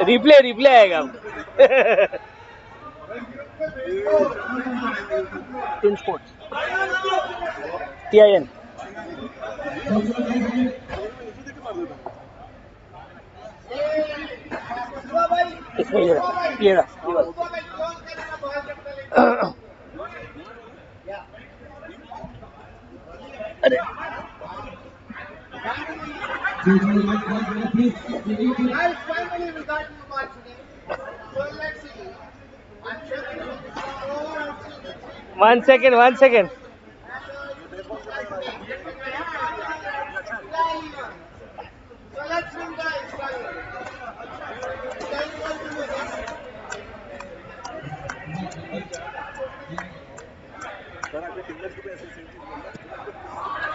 Replay आएगा अब। Insportz TIN इसमें ये रहा अरे one second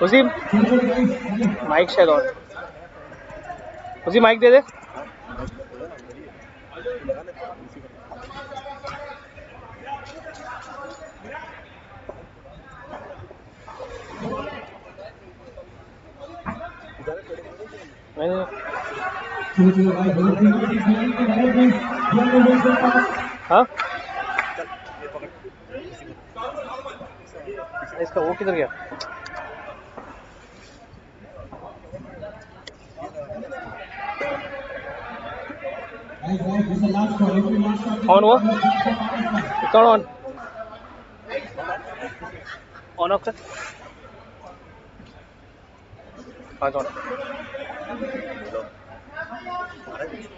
उसी माइक शायद और उसी माइक दे दे हाँ इसका वो किधर गया ऑन हुआ कौन ऑन ऑफ कर हाँ ऑन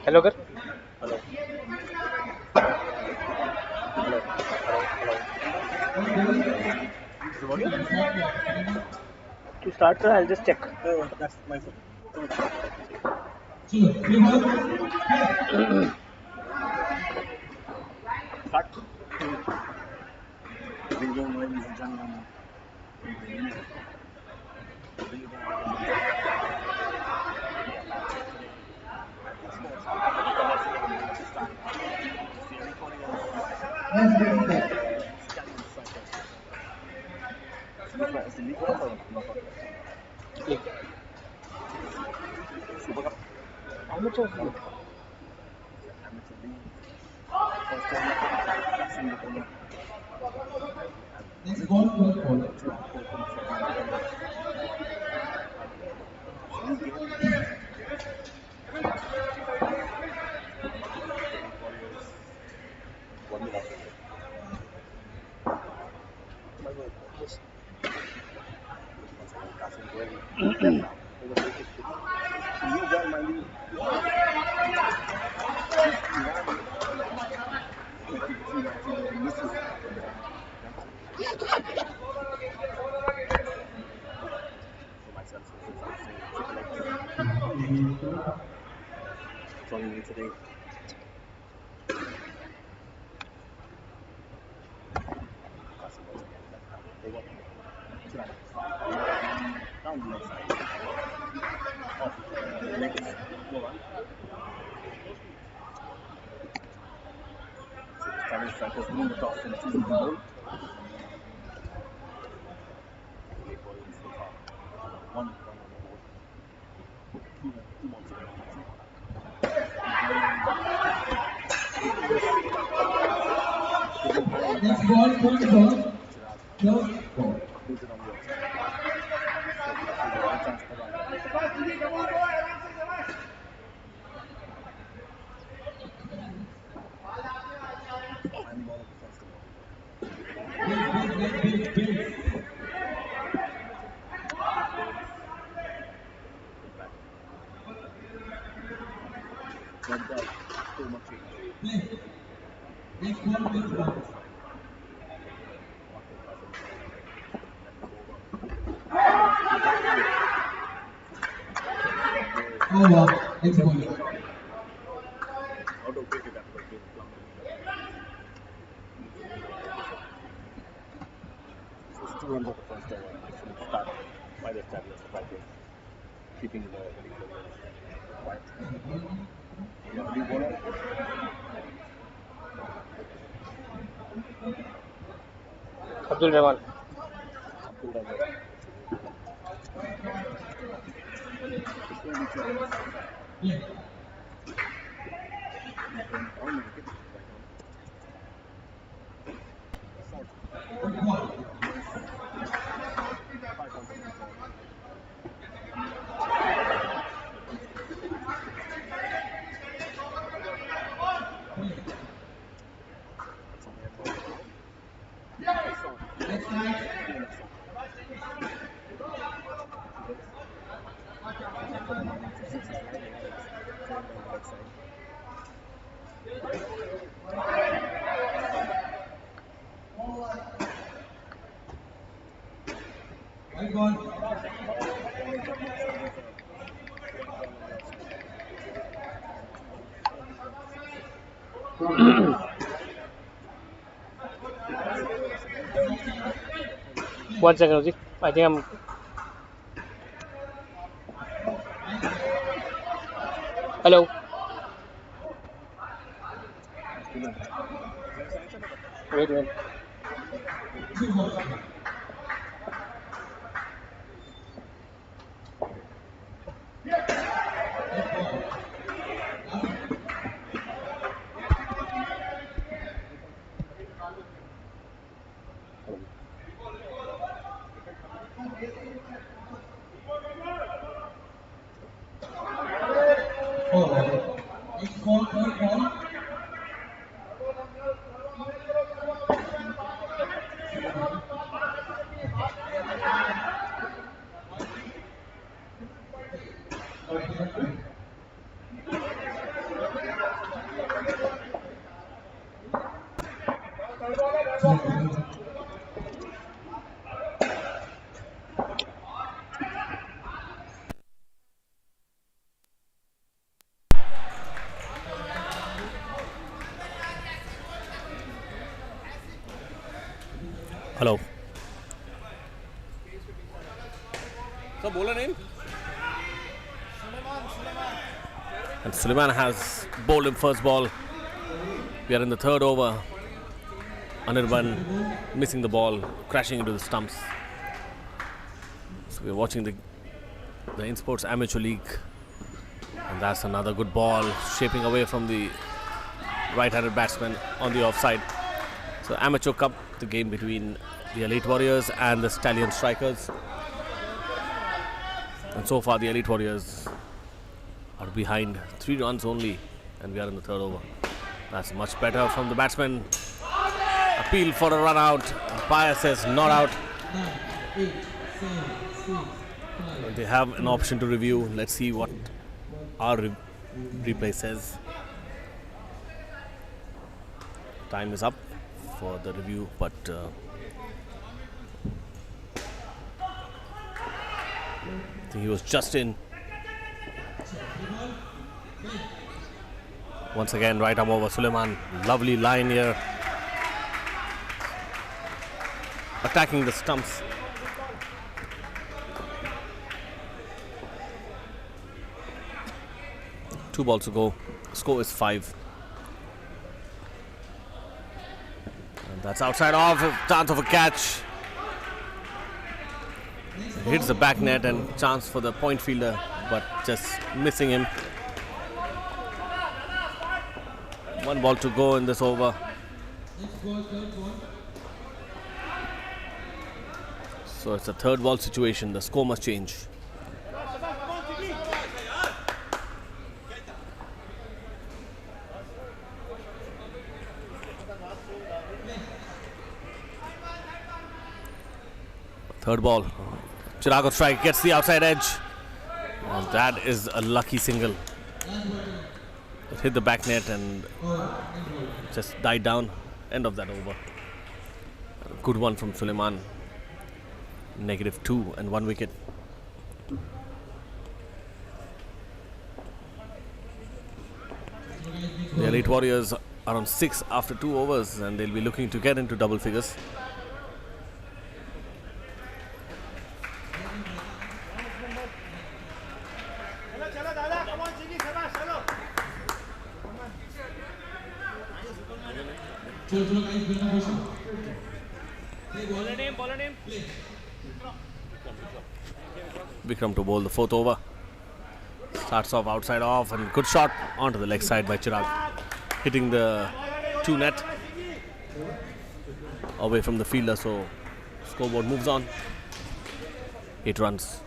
हेलो कर to start sir, I'll just check. That's my phone. Start. How much was it? Today. Down the left side. Off. Legs. Go on. So the Stallions strikers win the toss and choose the ball. Late ball in so far. One on the board. Two more to go. Next ball, point ball. Close ball. Put it on the outside. Next ball. Out of cricket after the so 2 runs of the first over from start by the Stallions to practice, keeping the quiet. New bowler. Abdul Rahman. Yeah. White ball. One second, Uzi. I think I'm. Hello. Wait. Two balls. Oh, it's called third ball. Hello. So, bowler name? And Suleiman has bowled him first ball. We are in the third over. Anirban missing the ball, crashing into the stumps. So we're watching the Insportz Amateur League. And that's another good ball, shaping away from the right-handed batsman on the offside. So Amateur Cup, the game between the Elite Warriors and the Stallion Strikers. And so far the Elite Warriors are behind 3 runs only, and we are in the third over. That's much better from the batsman. Appeal for a run out. Umpire says not out. They have an option to review. Let's see what our replay says. Time is up for the review, but I think he was just in. Once again, right arm over Suleiman. Lovely line here. Attacking the stumps. Two balls to go. Score is 5. And that's outside off. Chance of a catch. Hits the back net and chance for the point fielder, but just missing him. 1 ball to go in this over. So it's a third ball situation. The score must change. Third ball. Chirago strike, gets the outside edge. And that is a lucky single. It hit the back net and just died down. End of that over. A good one from Suleiman. -2 and 1 wicket. The Elite Warriors are on 6 after 2 overs, and they'll be looking to get into double figures. Vikram to bowl the 4th over. Starts off outside off, and good shot onto the leg side by Chirag. Hitting the 2 net away from the fielder, so scoreboard moves on. 8 runs.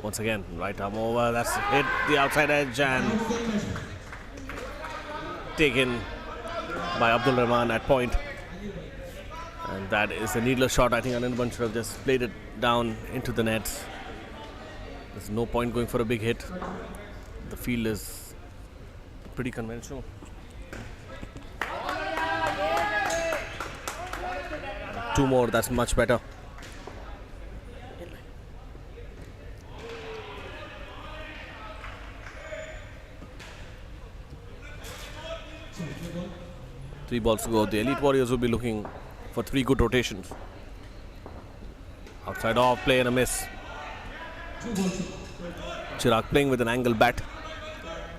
Once again, right arm over. That's hit the outside edge and taken by Abdul Rahman at point. And that is a needless shot. I think Anirban should have just played it down into the nets. There's no point going for a big hit. The field is pretty conventional. Two more, that's much better. Three balls to go. The Elite Warriors will be looking for 3 good rotations. Outside off, play and a miss. Chirag playing with an angle bat,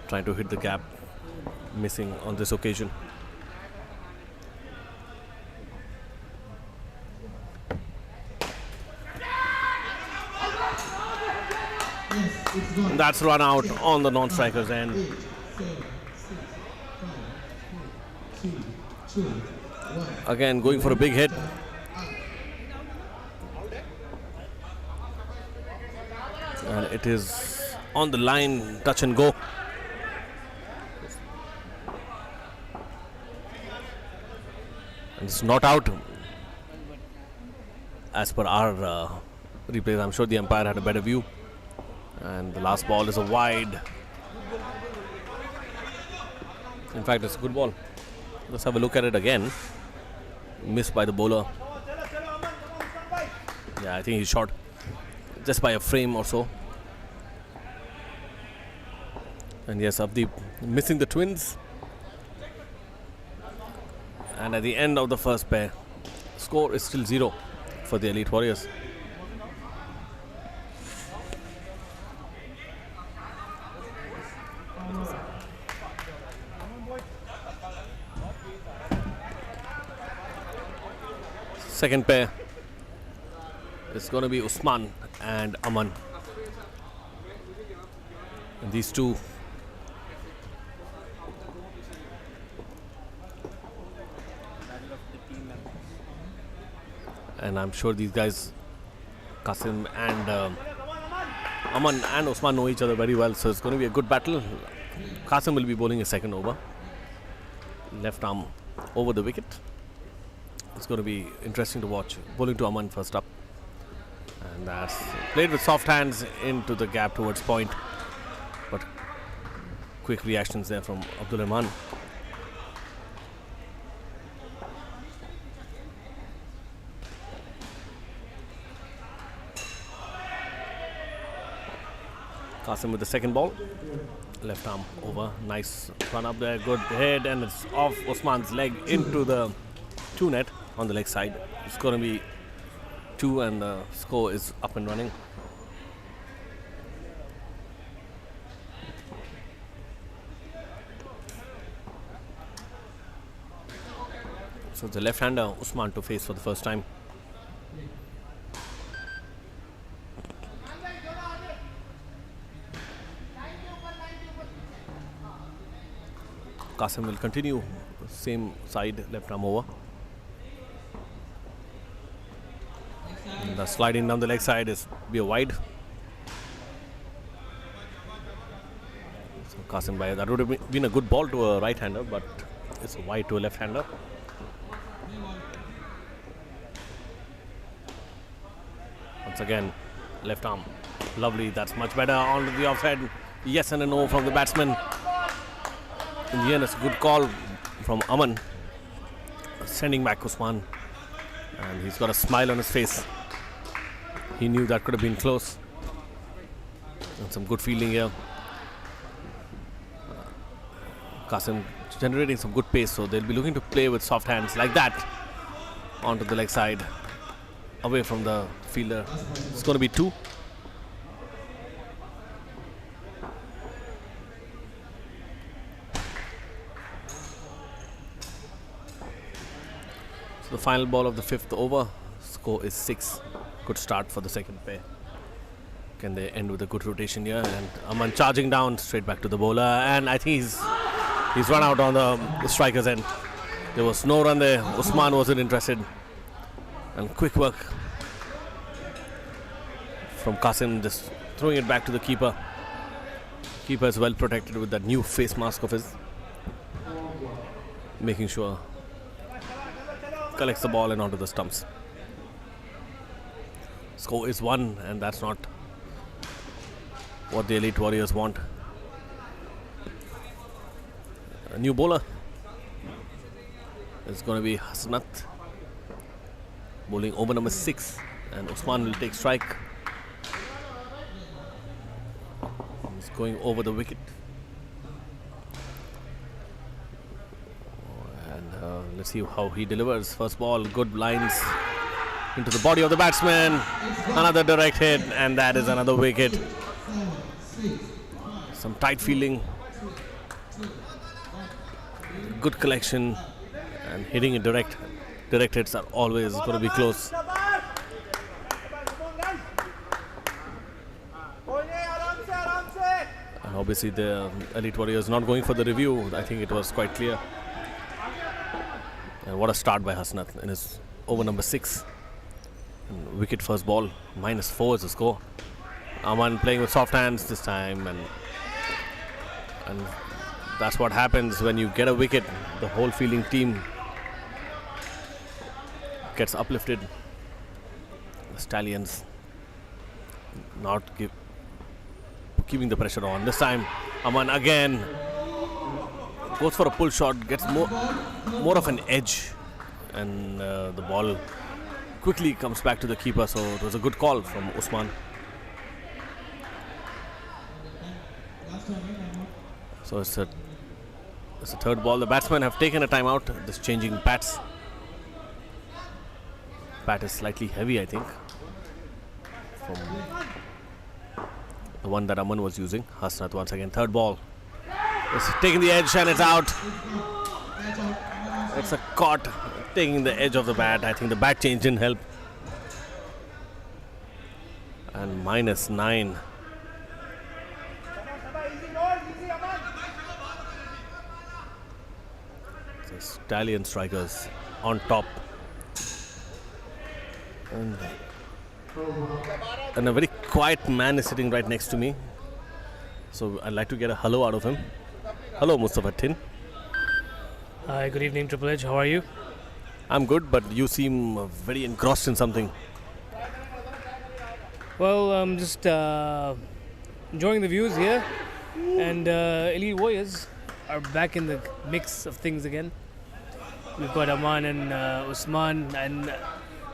trying to hit the gap, missing on this occasion. That's run out on the non-striker's end. Again, going for a big hit. And it is on the line, touch and go. And it's not out. As per our replays, I'm sure the umpire had a better view. And the last ball is a wide. In fact, it's a good ball. Let's have a look at it again. Missed by the bowler. Yeah, I think he's short just by a frame or so. And yes, Abdeep missing the twins. And at the end of the first pair, score is still 0 for the Elite Warriors. Second pair is going to be Usman and Aman. And these two and I'm sure these guys, Qasim and Aman and Usman, know each other very well, so it's going to be a good battle. Qasim will be bowling a second over, left arm over the wicket. It's going to be interesting to watch. Bowling to Aman first up. And that's played with soft hands into the gap towards point. But quick reactions there from Abdul Rahman. Qasim with the second ball. Left arm over. Nice run up there. Good head. And it's off Usman's leg into the 2 net on the leg side. It's going to be 2 and the score is up and running. So the left-hander Usman to face for the first time. Qasim will continue same side, left arm over. And the sliding down the leg side is be a wide. So Qasim Bhai, that would have been a good ball to a right-hander, but it's a wide to a left-hander. Once again, left arm, lovely. That's much better on the offside. Yes and a no from the batsman. In the end, it's a good call from Aman, sending back Usman, and he's got a smile on his face. He knew that could have been close. And some good fielding here. Qasim generating some good pace, so they'll be looking to play with soft hands like that onto the leg side, away from the fielder. It's going to be 2. So the final ball of the 5th over. Score is 6. Good start for the second pair. Can they end with a good rotation here? And Aman charging down straight back to the bowler, and I think he's run out on the striker's end. There was no run there. Usman wasn't interested. And quick work from Qasim, just throwing it back to the keeper. Keeper is well protected with that new face mask of his, making sure collects the ball and onto the stumps. Score is 1, and that's not what the Elite Warriors want. A new bowler. It's going to be Hasnat bowling over number 6, and Usman will take strike. He's going over the wicket. And let's see how he delivers. First ball, good lines into the body of the batsman. Another direct hit, and that is another wicket. Some tight fielding, good collection, and hitting it direct. Direct hits are always going to be close. And obviously the Elite Warriors not going for the review. I think it was quite clear. And what a start by Hasnat in his over number 6. And wicket first ball, -4 is the score. Aman playing with soft hands this time, and that's what happens when you get a wicket. The whole fielding team gets uplifted. The Stallions not keeping the pressure on. This time Aman again goes for a pull shot, gets more of an edge, and the ball quickly comes back to the keeper. So it was a good call from Usman. So it's a third ball. The batsmen have taken a timeout. Just changing bats. Bat is slightly heavy, I think, from the one that Aman was using. Hasnat once again. Third ball. It's taking the edge and it's out. It's a caught, taking the edge of the bat. I think the bat change didn't help. And -9. So Stallion strikers on top. And a very quiet man is sitting right next to me. So I'd like to get a hello out of him. Hello, Mustafa Tin. Hi, good evening, Triple H. How are you? I'm good, but you seem very engrossed in something. Well, I'm just enjoying the views here. And Elite Warriors are back in the mix of things again. We've got Aman and Usman, and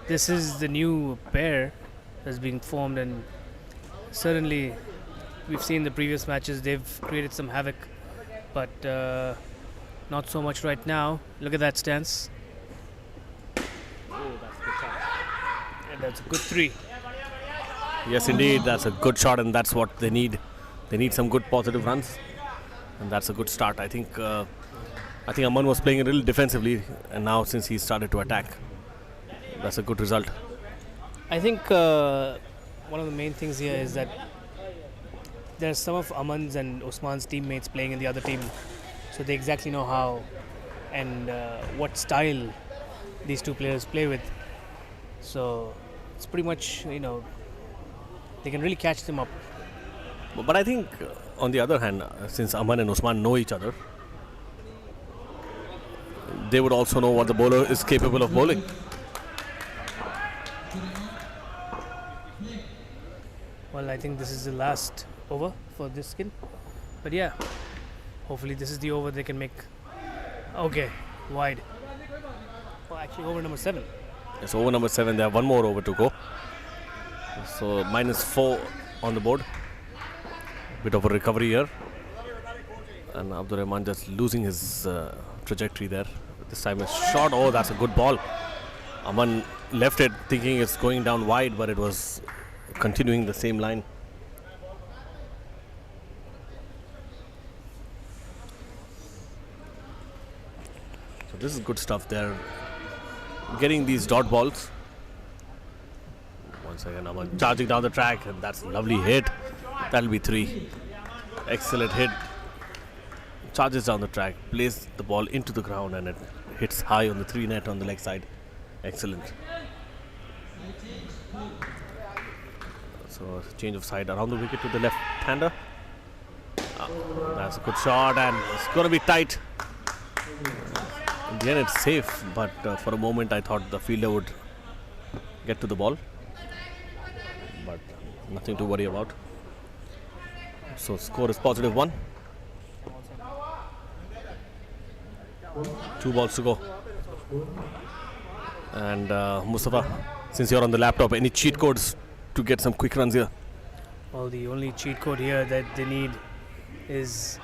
this is the new pair that's being formed, and certainly we've seen the previous matches, they've created some havoc, but not so much right now. Look at that stance. Oh, that's a good shot. And that's a good 3. Yes, indeed, that's a good shot, and that's what they need. They need some good positive runs, and that's a good start. I think Aman was playing a little defensively, and now since he started to attack, that's a good result. I think one of the main things here is that there's some of Aman's and Usman's teammates playing in the other team, so they exactly know how and what style these two players play with. So it's pretty much, they can really catch them up. But I think, on the other hand, since Aman and Usman know each other, they would also know what the bowler is capable of bowling. Well, I think this is the last over for this skin. But yeah, hopefully this is the over they can make. Okay, wide. Well, actually over number 7. It's over number 7. They have one more over to go. So -4 on the board. Bit of a recovery here. And Abdur Rahman just losing his trajectory there. This time a shot. Oh, that's a good ball. Aman left it thinking it's going down wide, but it was continuing the same line. So this is good stuff. They're getting these dot balls. Once again, Aman charging down the track, and that's a lovely hit. That'll be 3. Excellent hit. Charges down the track, plays the ball into the ground, and it hits high on the 3 net on the leg side. Excellent. So change of side around the wicket to the left-hander. That's a good shot, and it's going to be tight. In the end, it's safe, but for a moment I thought the fielder would get to the ball. But nothing to worry about. So score is +1. 2 balls to go. And Mustafa, since you're on the laptop, any cheat codes to get some quick runs here? Well, the only cheat code here that they need is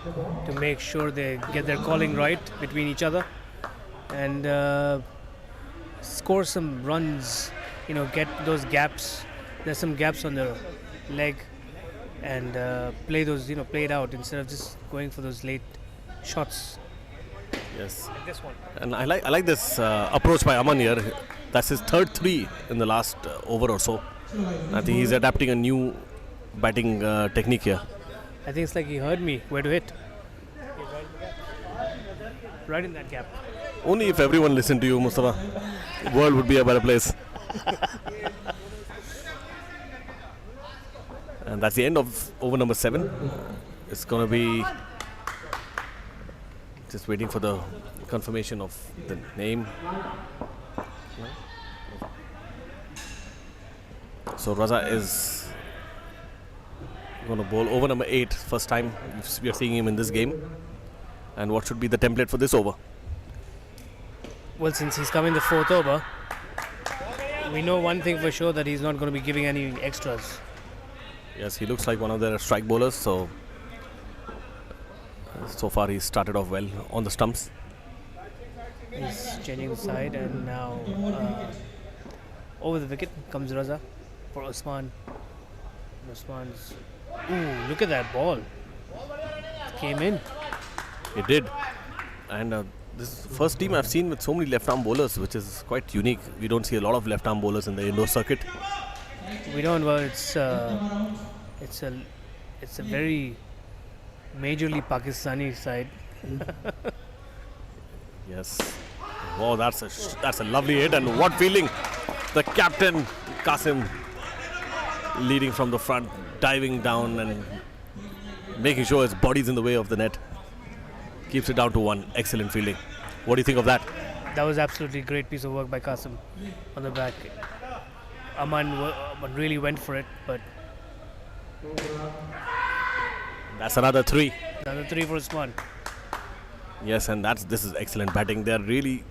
to make sure they get their calling right between each other and score some runs. Get those gaps. There's some gaps on the leg, and play those. Play it out instead of just going for those late shots. Yes. Like this one. And I like this approach by Aman here. That's his third 3 in the last over or so. I think he's adapting a new batting technique here. I think it's like he heard me where to hit. Right in that gap. Only if everyone listened to you, Mustafa, the world would be a better place. And that's the end of over number 7. It's going to be just waiting for the confirmation of the name. So Raza is going to bowl over number 8, first time we are seeing him in this game. And what should be the template for this over? Well, since he's come in the 4th over, we know one thing for sure, that he's not going to be giving any extras. Yes, he looks like one of their strike bowlers. So far he's started off well on the stumps. He's changing the side, and now over the wicket comes Raza for Usman. Usman's... Ooh, look at that ball. It came in. It did. And this is the first team I've seen with so many left-arm bowlers, which is quite unique. We don't see a lot of left-arm bowlers in the indoor circuit. We don't. Well, it's a very majorly Pakistani side. Yes. Oh, that's a lovely hit, and what feeling! The captain Qasim leading from the front, diving down and making sure his body's in the way of the net. Keeps it down to 1. Excellent fielding. What do you think of that? That was absolutely great piece of work by Qasim on the back. Aman really went for it, but That's another 3. another 3 for Usman. Yes, and this is excellent batting. They're really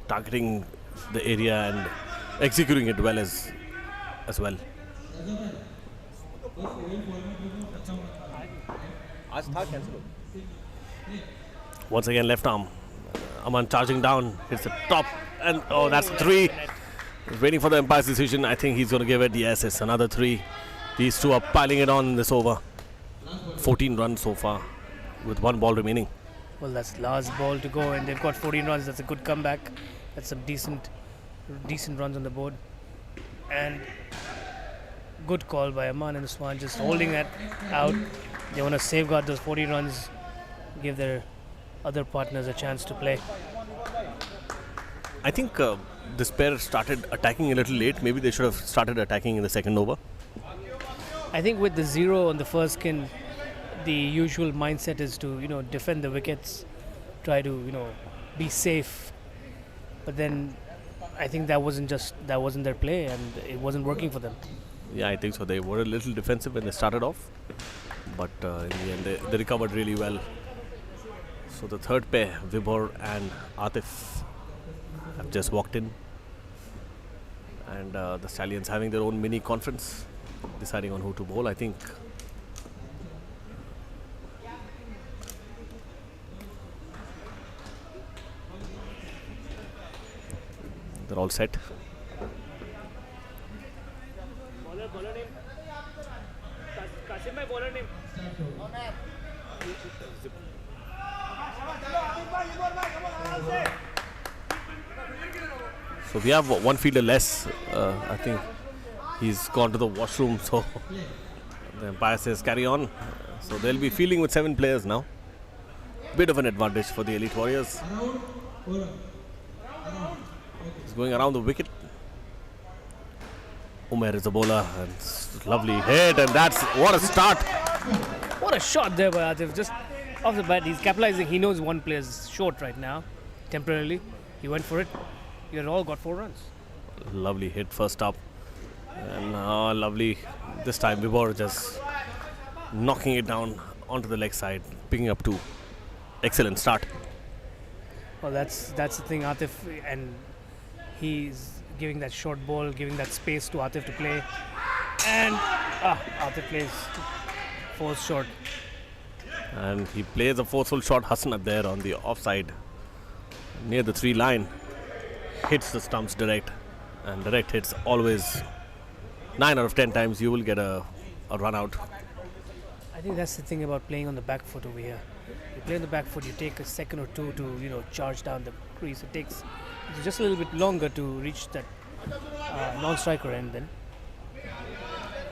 targeting the area and executing it well as well. Once again, left arm. Aman charging down, hits the top, and oh, that's 3. He's waiting for the umpire's decision. I think he's going to give it. Yes, it's another 3. These two are piling it on in this over. 14 runs so far, with 1 ball remaining. Well, that's the last ball to go, and they've got 14 runs. That's a good comeback. That's some decent runs on the board, and good call by Aman and Usman, just holding that out. They want to safeguard those 40 runs, give their other partners a chance to play. I think this pair started attacking a little late. Maybe they should have started attacking in the second over. I think with the 0 on the first skin, the usual mindset is to defend the wickets, try to be safe. But then I think that wasn't their play, and it wasn't working for them. Yeah, I think so. They were a little defensive when they started off, but in the end they recovered really well. So the third pair, Vibhor and Atif, have just walked in, and the Stallions having their own mini conference, deciding on who to bowl. I think they're all set. Bowler name. Qasim bhai, bowler name. So we have one fielder less. I think he's gone to the washroom, so the umpire says carry on. So they'll be fielding with 7 players now. Bit of an advantage for the Elite Warriors. He's going around the wicket. Umair is a bowler, and lovely hit, and that's what a start. What a shot there by Atif. Just off the bat, he's capitalizing. He knows one player's short right now, temporarily. He went for it. You all got 4 runs. Lovely hit first up, and lovely. This time Vibhor just knocking it down onto the leg side, picking up 2. Excellent start. Well, that's the thing, Atif, and he's giving that short ball, giving that space to Atif to play, and Atif plays force short. And he plays a forceful shot, Hasnat there on the offside, near the 3 line. Hits the stumps direct, and direct hits always 9 out of 10 times you will get a run out. I think that's the thing about playing on the back foot over here. You play on the back foot, you take a second or two to charge down the crease. It takes just a little bit longer to reach that non-striker end then.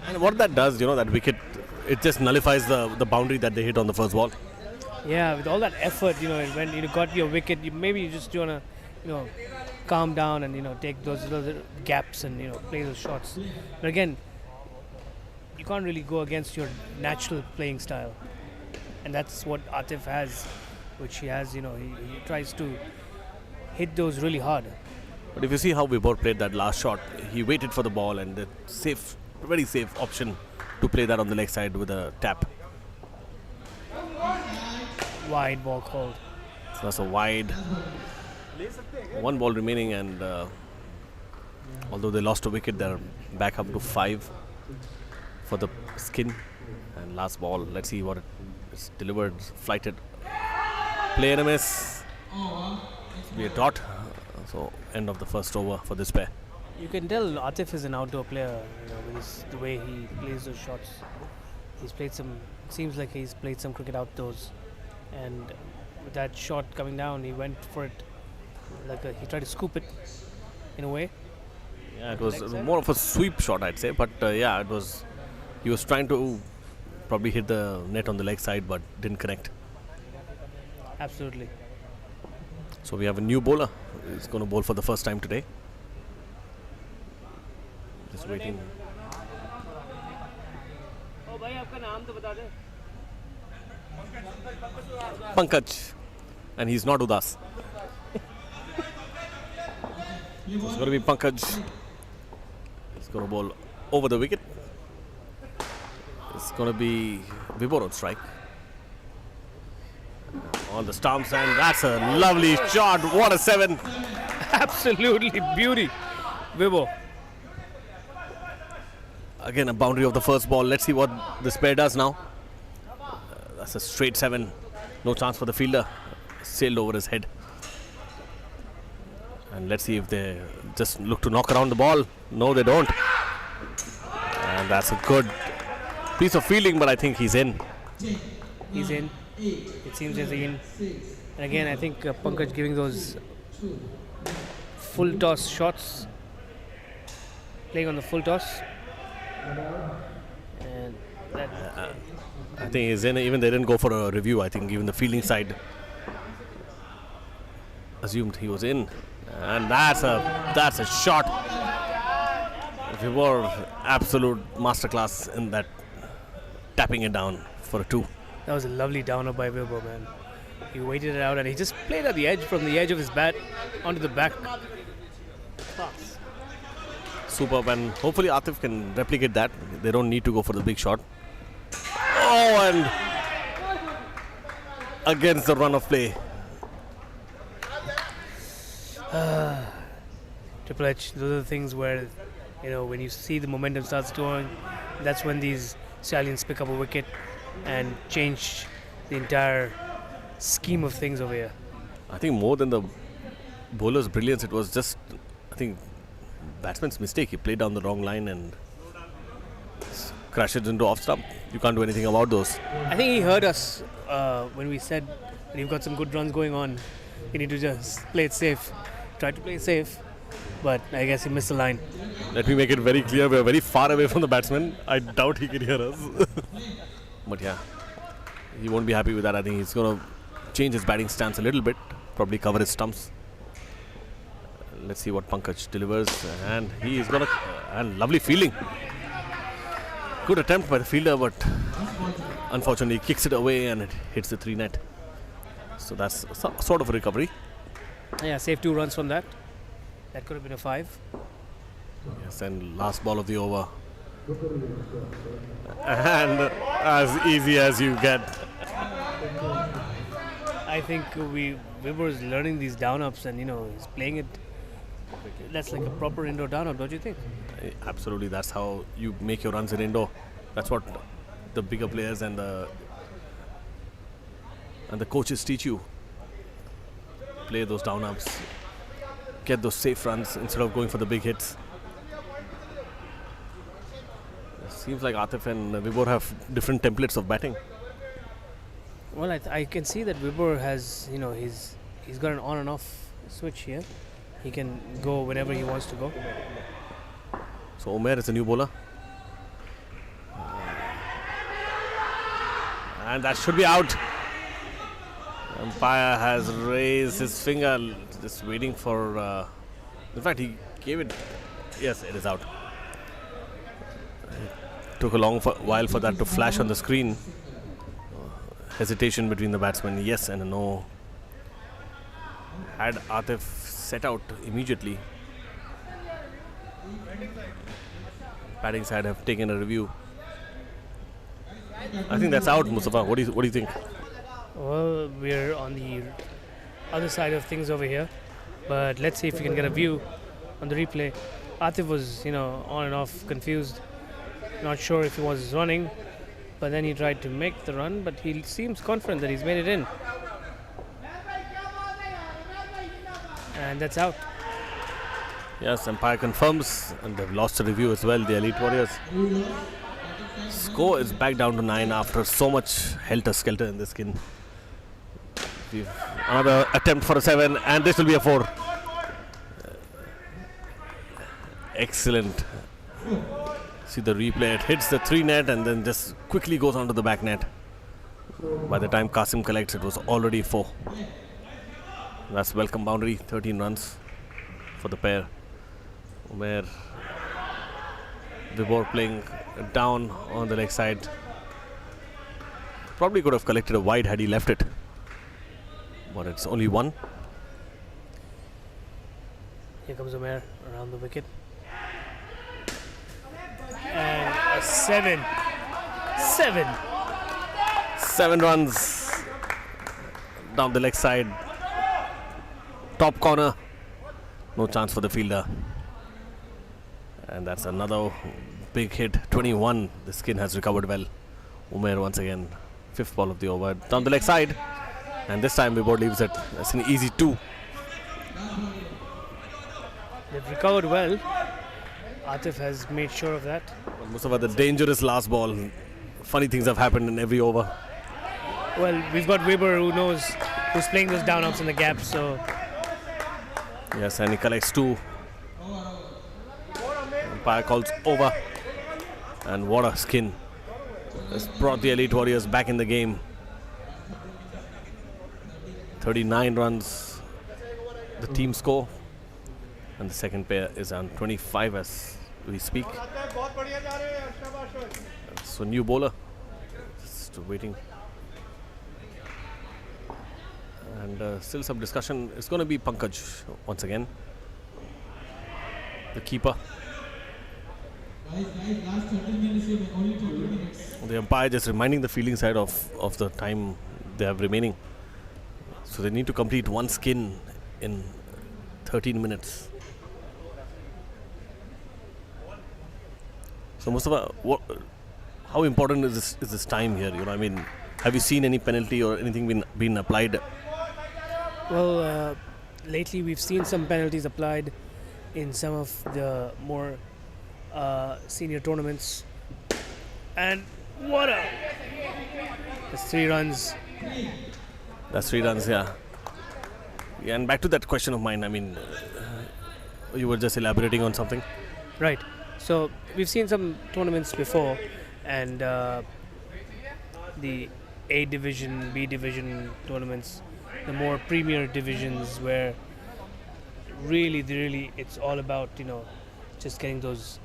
And what that does, that wicket, it just nullifies the boundary that they hit on the first ball. Yeah, with all that effort, when you got your wicket, maybe you just want to, calm down and take those little gaps and play those shots. But again, you can't really go against your natural playing style, and that's what Atif has, which he has. He tries to hit those really hard. But if you see how Vibor played that last shot, he waited for the ball and the very safe option to play that on the leg side with a tap. Wide ball called. So that's a wide. 1 ball remaining, and although they lost a wicket, they're back up to 5 for the skin. And last ball, let's see what it's delivered. Flighted. Play and a miss. Be a dot. So end of the first over for this pair. You can tell Atif is an outdoor player, with the way he plays those shots. He's played seems like he's played some cricket outdoors, and with that shot coming down, he went for it he tried to scoop it in a way. Yeah, it was more of a sweep shot, I'd say, but it was. He was trying to probably hit the net on the leg side, but didn't connect. Absolutely. So we have a new bowler. He's going to bowl for the first time today. Just waiting. Pankaj. And he's not Udas. It's going to be Pankaj. He's going to bowl over the wicket. It's going to be Vibor on strike. On the stumps, and that's a lovely shot. What a 7. Absolutely beauty. Vibor. Again, a boundary of the first ball. Let's see what this pair does now. That's a straight 7. No chance for the fielder. Sailed over his head. And let's see if they just look to knock around the ball. No, they don't. And that's a good piece of fielding, but I think he's in. He's in. It seems as in. And again, I think Pankaj giving those full toss shots, playing on the full toss. And that I think he's in. Even they didn't go for a review. I think even the fielding side assumed he was in. And that's a shot. Vibor, absolute masterclass in that, tapping it down for a 2. That was a lovely downer by Vibor, man. He waited it out and he just played at the edge, from the edge of his bat onto the back. Class. Superb, and hopefully Atif can replicate that. They don't need to go for the big shot. Oh, and against the run of play. Triple H, those are the things where, when you see the momentum starts going, that's when these Stallions pick up a wicket and change the entire scheme of things over here. I think more than the bowler's brilliance, it was just, I think, batsman's mistake. He played down the wrong line and crashes into off stump. You can't do anything about those. I think he heard us when we said, when you've got some good runs going on, you need to just play it safe. Try to play safe, but I guess he missed the line. Let me make it very clear, we're very far away from the batsman. I doubt he can hear us. But yeah, he won't be happy with that. I think he's going to change his batting stance a little bit, probably cover his stumps. Let's see what Pankaj delivers, and he is going to, and lovely fielding. Good attempt by the fielder, but unfortunately he kicks it away and it hits the 3 net. So that's sort of a recovery. Yeah, save 2 runs from that. That could have been a 5. Yes, and last ball of the over. And as easy as you get. I think Weber is learning these down ups, and he's playing it. That's like a proper indoor down up, don't you think? Absolutely, that's how you make your runs in indoor. That's what the bigger players and the coaches teach you. Play those down ups, get those safe runs instead of going for the big hits. It seems like Atif and Vibor have different templates of batting. Well, I can see that Weber has, he's got an on and off switch here. He can go whenever he wants to go. So Umair is a new bowler. And that should be out. Umpire has raised his finger, just waiting for. In fact, he gave it. Yes, it is out. It took a long while for that to flash on the screen. Hesitation between the batsmen, yes and a no. Had Atif set out immediately, batting side have taken a review. I think that's out, Mustafa. What do you think? Well, we're on the other side of things over here, but let's see if we can get a view on the replay. Atif was, on and off, confused, not sure if he was running, but then he tried to make the run, but he seems confident that he's made it in. And that's out. Yes, umpire confirms, and they've lost the review as well, the Elite Warriors. Score is back down to 9 after so much helter-skelter in the skin. Another attempt for a 7, and this will be a 4. Excellent. See the replay, it hits the 3 net and then just quickly goes onto the back net. By the time Qasim collects, it was already 4. That's welcome boundary, 13 runs for the pair. Umair, Vibor playing down on the leg side. Probably could have collected a wide had he left it. But it's only 1. Here comes Umair around the wicket. And a 7. 7 runs down the leg side. Top corner. No chance for the fielder. And that's another big hit. 21. The skin has recovered well. Umair once again. 5th ball of the over. Down the leg side. And this time Vibor leaves it. That's an easy 2. They've recovered well. Atif has made sure of that. Well, Mustafa, the dangerous last ball. Funny things have happened in every over. Well, we've got Weber who's playing those down ups in the gap, so. Yes, and he collects 2. Umpire calls over. And what a skin. Has brought the Elite Warriors back in the game. 39 runs. The team score. And the second pair is on 25 as we speak. So new bowler. Just waiting. And still some discussion. It's going to be Pankaj once again. The keeper. The umpire just reminding the fielding side of the time they have remaining. So they need to complete 1 skin in 13 minutes. So Mustafa, how important is this time here? Have you seen any penalty or anything been applied? Well, lately we've seen some penalties applied in some of the more senior tournaments. And that's 3 runs. That's 3 runs, yeah. And back to that question of mine. You were just elaborating on something. Right. So we've seen some tournaments before, and the A division, B division tournaments, the more premier divisions where really it's all about just getting those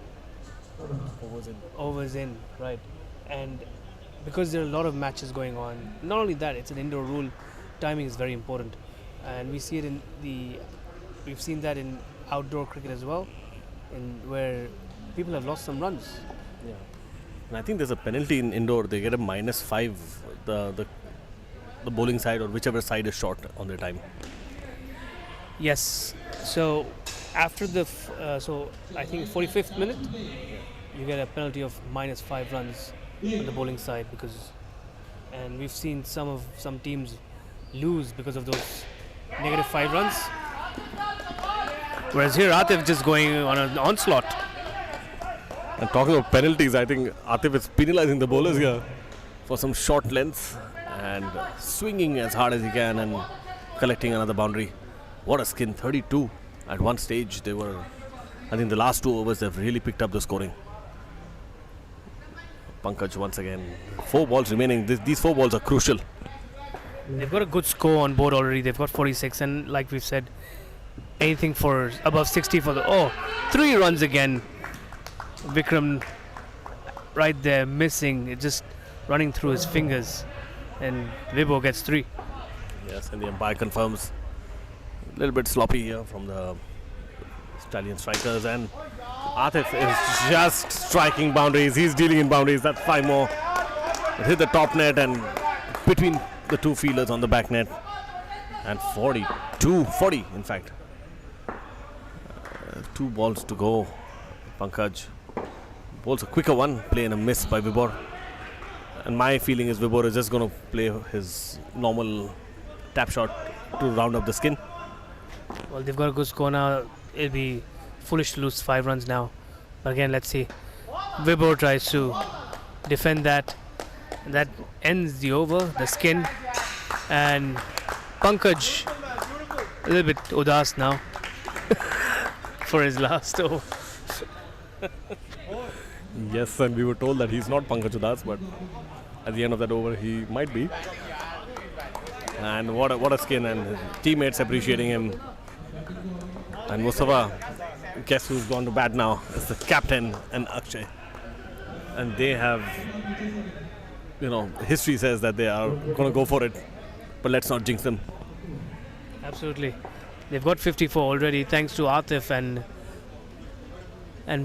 overs in, right? And because there are a lot of matches going on, not only that, it's an indoor rule. Timing is very important, and we've seen that in outdoor cricket as well, where people have lost some runs. Yeah. And I think there's a penalty in indoor. They get a -5, the bowling side or whichever side is short on their time. Yes. So after the I think 45th minute, you get a penalty of -5 runs on the bowling side and we've seen some teams lose because of those -5 runs. Whereas here Atif just going on an onslaught. And talking of penalties, I think Atif is penalizing the bowlers here for some short lengths and swinging as hard as he can and collecting another boundary. What a skin, 32 at one stage. I think the last 2 overs they've really picked up the scoring. Pankaj once again. 4 balls remaining. These 4 balls are crucial. They've got a good score on board already. They've got 46 and like we've said, anything for above 60 for 3 runs again. Vikram right there missing, it just running through his fingers, and Vibor gets 3. Yes, and the umpire confirms. A little bit sloppy here from the Stallion strikers, and Atif is just striking boundaries. He's dealing in boundaries. That's 5 more. It hit the top net and between the 2 fielders on the back net, and 40 in fact. 2 balls to go. Pankaj bowls a quicker one, play and a miss by Vibor. And my feeling is Vibor is just going to play his normal tap shot to round up the skin. Well, they've got a good score now. It'll be foolish to lose 5 runs now. But again, let's see. Vibor tries to defend that. And that ends the over, the skin. And Pankaj a little bit udas now for his last over. Yes, and we were told that he's not Pankaj Udas, but at the end of that over, he might be. And what a skin, and his teammates appreciating him. And Mustafa, guess who's gone to bat now? It's the captain and Akshay. And they have, history says that they are going to go for it, but let's not jinx them. Absolutely. They've got 54 already, thanks to Atif and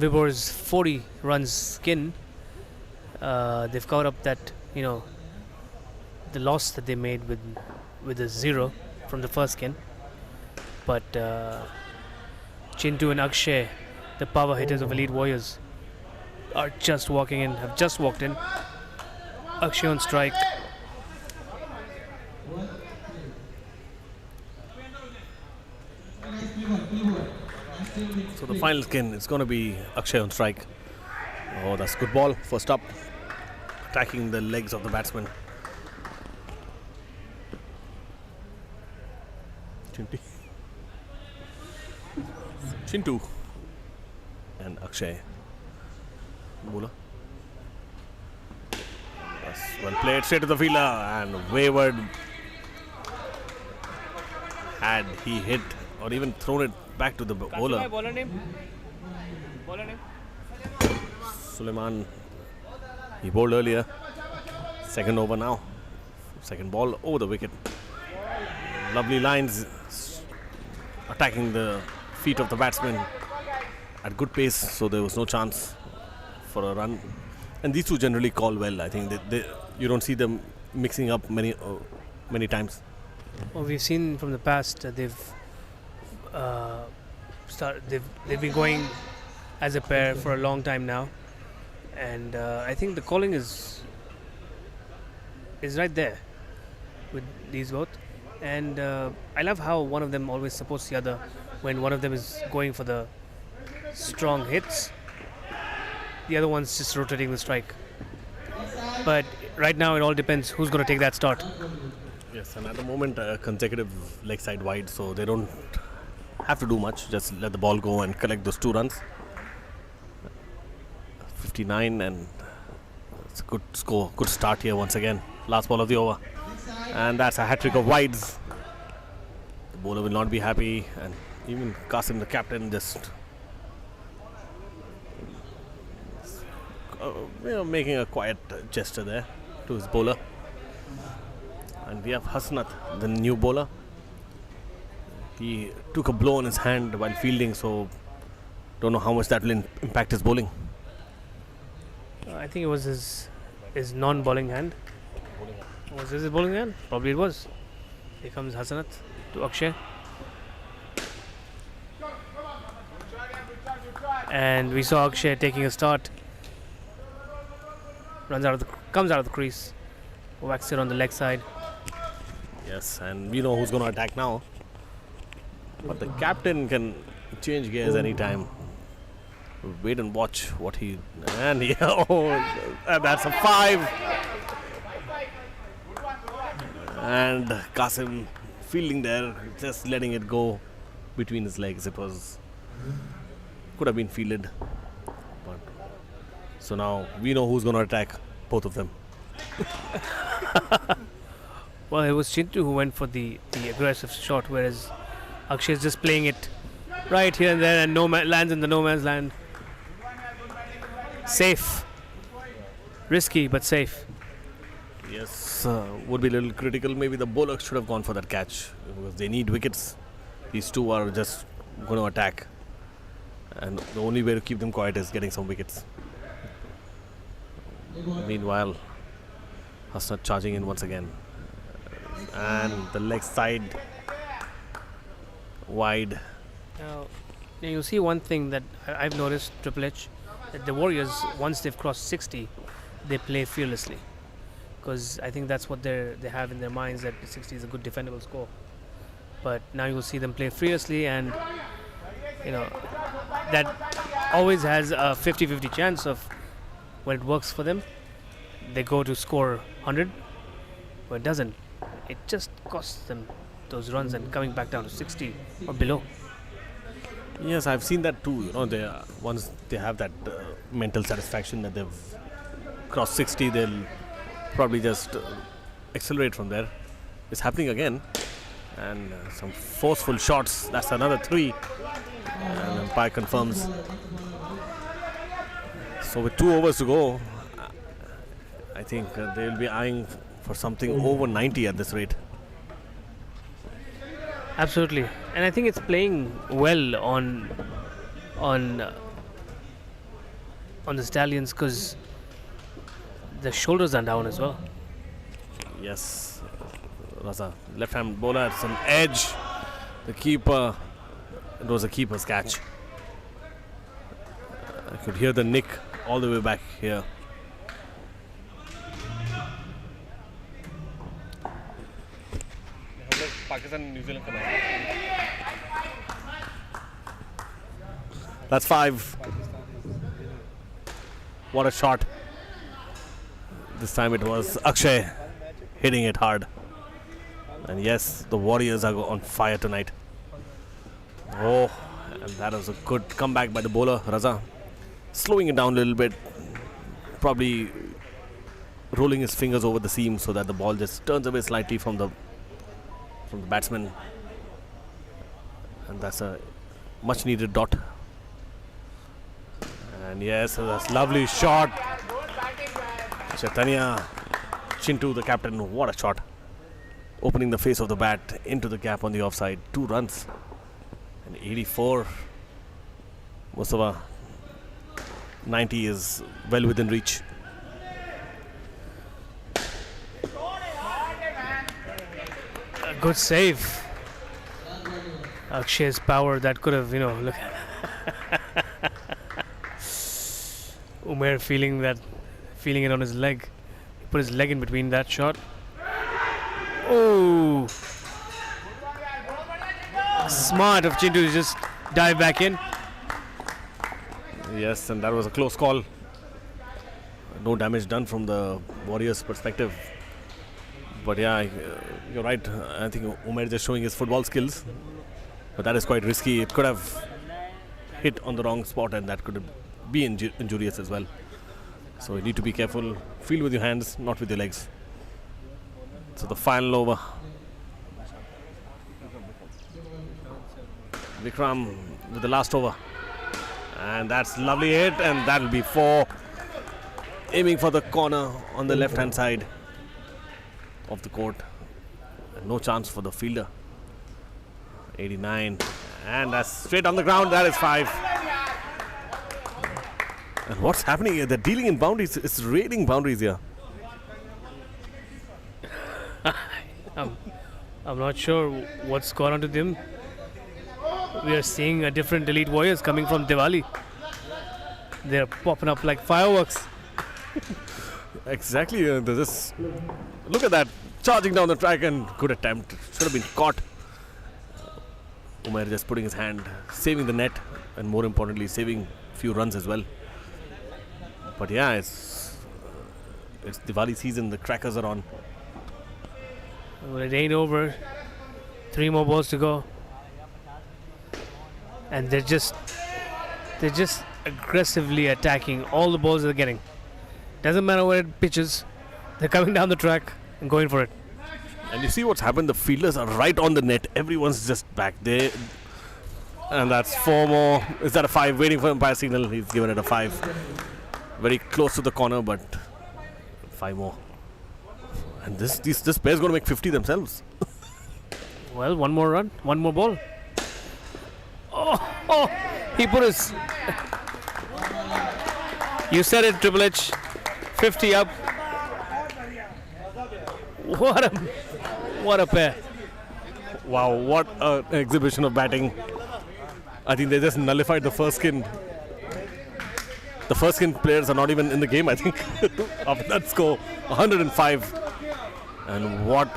Vibor's 40 runs skin. They've covered up that, the loss that they made with a 0 from the first skin. But Chintu and Akshay, the power hitters of Elite Warriors, have just walked in. Akshay on strike. So the final skin, it's going to be Akshay on strike. Oh, that's a good ball. First up, attacking the legs of the batsman. Chintu and Akshay. Bowler. That's well played, straight to the fielder, and wayward. Had he hit or even thrown it back to the bowler. Bowler name? Suleiman, he bowled earlier. Second over now. Second ball over the wicket. Lovely lines, attacking the feet of the batsman at good pace, so there was no chance for a run. And these two generally call well. I think you don't see them mixing up many times. Well, we've seen from the past they've been going as a pair for a long time now, and I think the calling is right there with these both. And I love how one of them always supports the other. When one of them is going for the strong hits, the other one's just rotating the strike. But right now it all depends who's going to take that start. Yes, and at the moment consecutive leg side wide, so they don't have to do much. Just let the ball go and collect those 2 runs. 59, and it's a good score, good start here once again. Last ball of the over, and that's a hat-trick of wides. The bowler will not be happy, and even Qasim, the captain, just making a quiet gesture there to his bowler. And we have Hasnat, the new bowler. He took a blow on his hand while fielding, so don't know how much that will impact his bowling. I I think it was his non-bowling hand. Was this his bowling hand? Probably it was. Here comes Hasanat to Akshay. And we saw Akshay taking a start. Comes out of the crease. Whacks it on the leg side. Yes, and we know who's going to attack now. But the captain can change gears anytime. Wait and watch what he... And and that's a 5. And Qasim fielding there, just letting it go between his legs. It was... Could have been fielded. But so now we know who's going to attack both of them. Well, it was Chintu who went for the aggressive shot, whereas Akshay is just playing it right here and there, and lands in the no man's land. Safe. Risky, but safe. Yes, would be a little critical. Maybe the bowler should have gone for that catch because they need wickets. These two are just going to attack. And the only way to keep them quiet is getting some wickets. Meanwhile, Hasnat charging in once again. And the leg side wide. Now, you see one thing that I've noticed, Triple H, that the Warriors, once they've crossed 60, they play fearlessly. Because I think that's what they have in their minds, that 60 is a good defendable score. But now you'll see them play fearlessly, and that always has a 50-50 chance of when it works for them, they go to score 100. When it doesn't, it just costs them those runs and coming back down to 60 or below. Yes, I've seen that too. Once they have that mental satisfaction that they've crossed 60, they'll probably just accelerate from there. It's happening again. And some forceful shots. That's another 3. And umpire confirms. So with 2 overs to go, I think they'll be eyeing for something over 90 at this rate. Absolutely, and I think it's playing well on the Stallions because the shoulders are down as well. Yes, Raza, left-hand bowler at some edge. The keeper, it was a keeper's catch. I could hear the nick all the way back here. That's 5. What a shot. This time it was Akshay hitting it hard. And yes, the Warriors are on fire tonight. Oh, and that was a good comeback by the bowler, Raza. Slowing it down a little bit. Probably rolling his fingers over the seam so that the ball just turns away slightly from the batsman. And that's a much needed dot. And yes, that's a lovely shot. Chaitanya, Chintu, the captain, what a shot. Opening the face of the bat into the gap on the offside. 2 runs. And 84. Mustafa, 90 is well within reach. A good save. Akshay's power that could have, look. Umair feeling it on his leg. He put his leg in between that shot. Oh! Smart of Chintu to just dive back in. Yes, and that was a close call. No damage done from the Warriors' perspective. But yeah, you're right. I think Umair just showing his football skills. But that is quite risky. It could have hit on the wrong spot and that could be injurious as well. So you need to be careful. Field with your hands, not with your legs. So the final over. Vikram with the last over. And that's lovely hit, and that'll be 4. Aiming for the corner on the left hand side of the court. No chance for the fielder. 89. And that's straight on the ground. That is 5. And what's happening here? They're dealing in boundaries. It's raiding boundaries here. I'm not sure what's gone on to them. We are seeing a different Elite Warriors coming from Diwali. They're popping up like fireworks. Exactly. They're just look at that, charging down the track, and good attempt. Should have been caught. Umair just putting his hand, saving the net, and more importantly, saving few runs as well. But yeah, it's Diwali season. The crackers are on. Well, it ain't over. 3 more balls to go, and they're just aggressively attacking all the balls they're getting. Doesn't matter where it pitches, they're coming down the track and going for it. And you see what's happened. The fielders are right on the net. Everyone's just back there, and that's 4 more. Is that a 5? Waiting for umpire signal. He's given it a 5. Very close to the corner, but 5 more. And this pair's going to make 50 themselves. Well, 1 more run, 1 more ball. Oh, he put his... You said it, Triple H. 50 up. What a pair. Wow, what an exhibition of batting. I think they just nullified the first skin. The first skin players are not even in the game, I think. After that score, 105. And what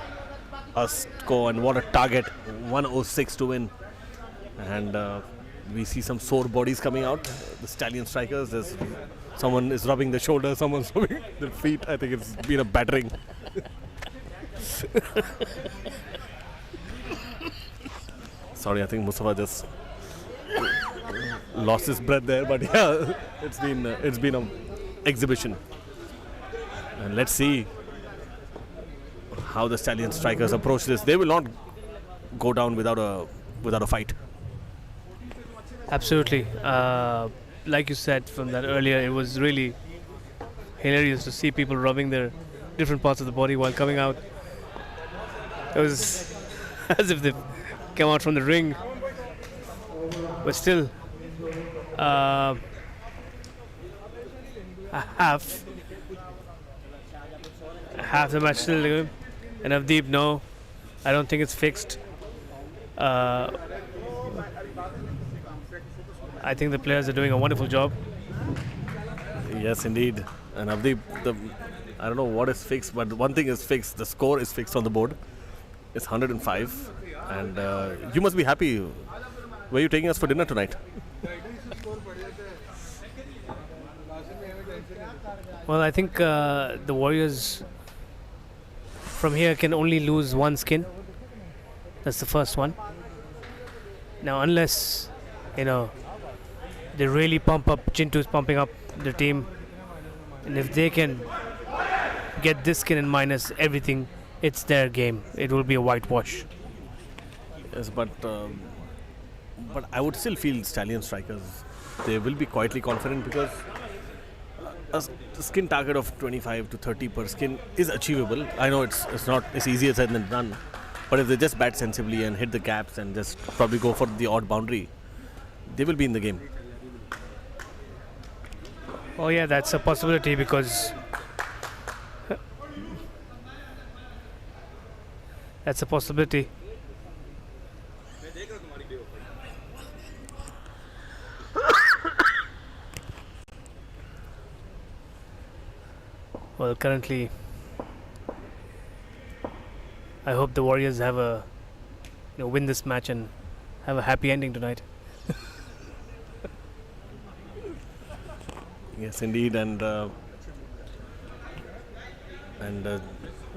a score and what a target. 106 to win. And we see some sore bodies coming out. The Stallion strikers. Someone is rubbing the shoulder, someone's rubbing their feet. I think it's been a battering. Sorry, I think Mustafa just lost his breath there, but yeah, it's been an exhibition. And let's see how the Stallion strikers approach this. They will not go down without a fight. Absolutely. Like you said from that earlier, it was really hilarious to see people rubbing their different parts of the body while coming out. It was as if they came out from the ring. But still, half the match still to go. And Avdeep, no, I don't think it's fixed. I think the players are doing a wonderful job. Yes, indeed. And Avdeep, I don't know what is fixed, but one thing is fixed. The score is fixed on the board. It's 105. And you must be happy. Were you taking us for dinner tonight? Well, I think the Warriors from here can only lose 1 skin. That's the first one. Now, unless, they really pump up, Chintu's pumping up the team, and if they can get this skin and minus everything, it's their game. It will be a whitewash. Yes, but I would still feel Stallion strikers, they will be quietly confident because a skin target of 25 to 30 per skin is achievable. I know it's not as easy as said than done, but if they just bat sensibly and hit the gaps and just probably go for the odd boundary, they will be in the game. Oh yeah, that's a possibility because that's a possibility. Well, currently, I hope the Warriors have win this match and have a happy ending tonight. Yes, indeed, and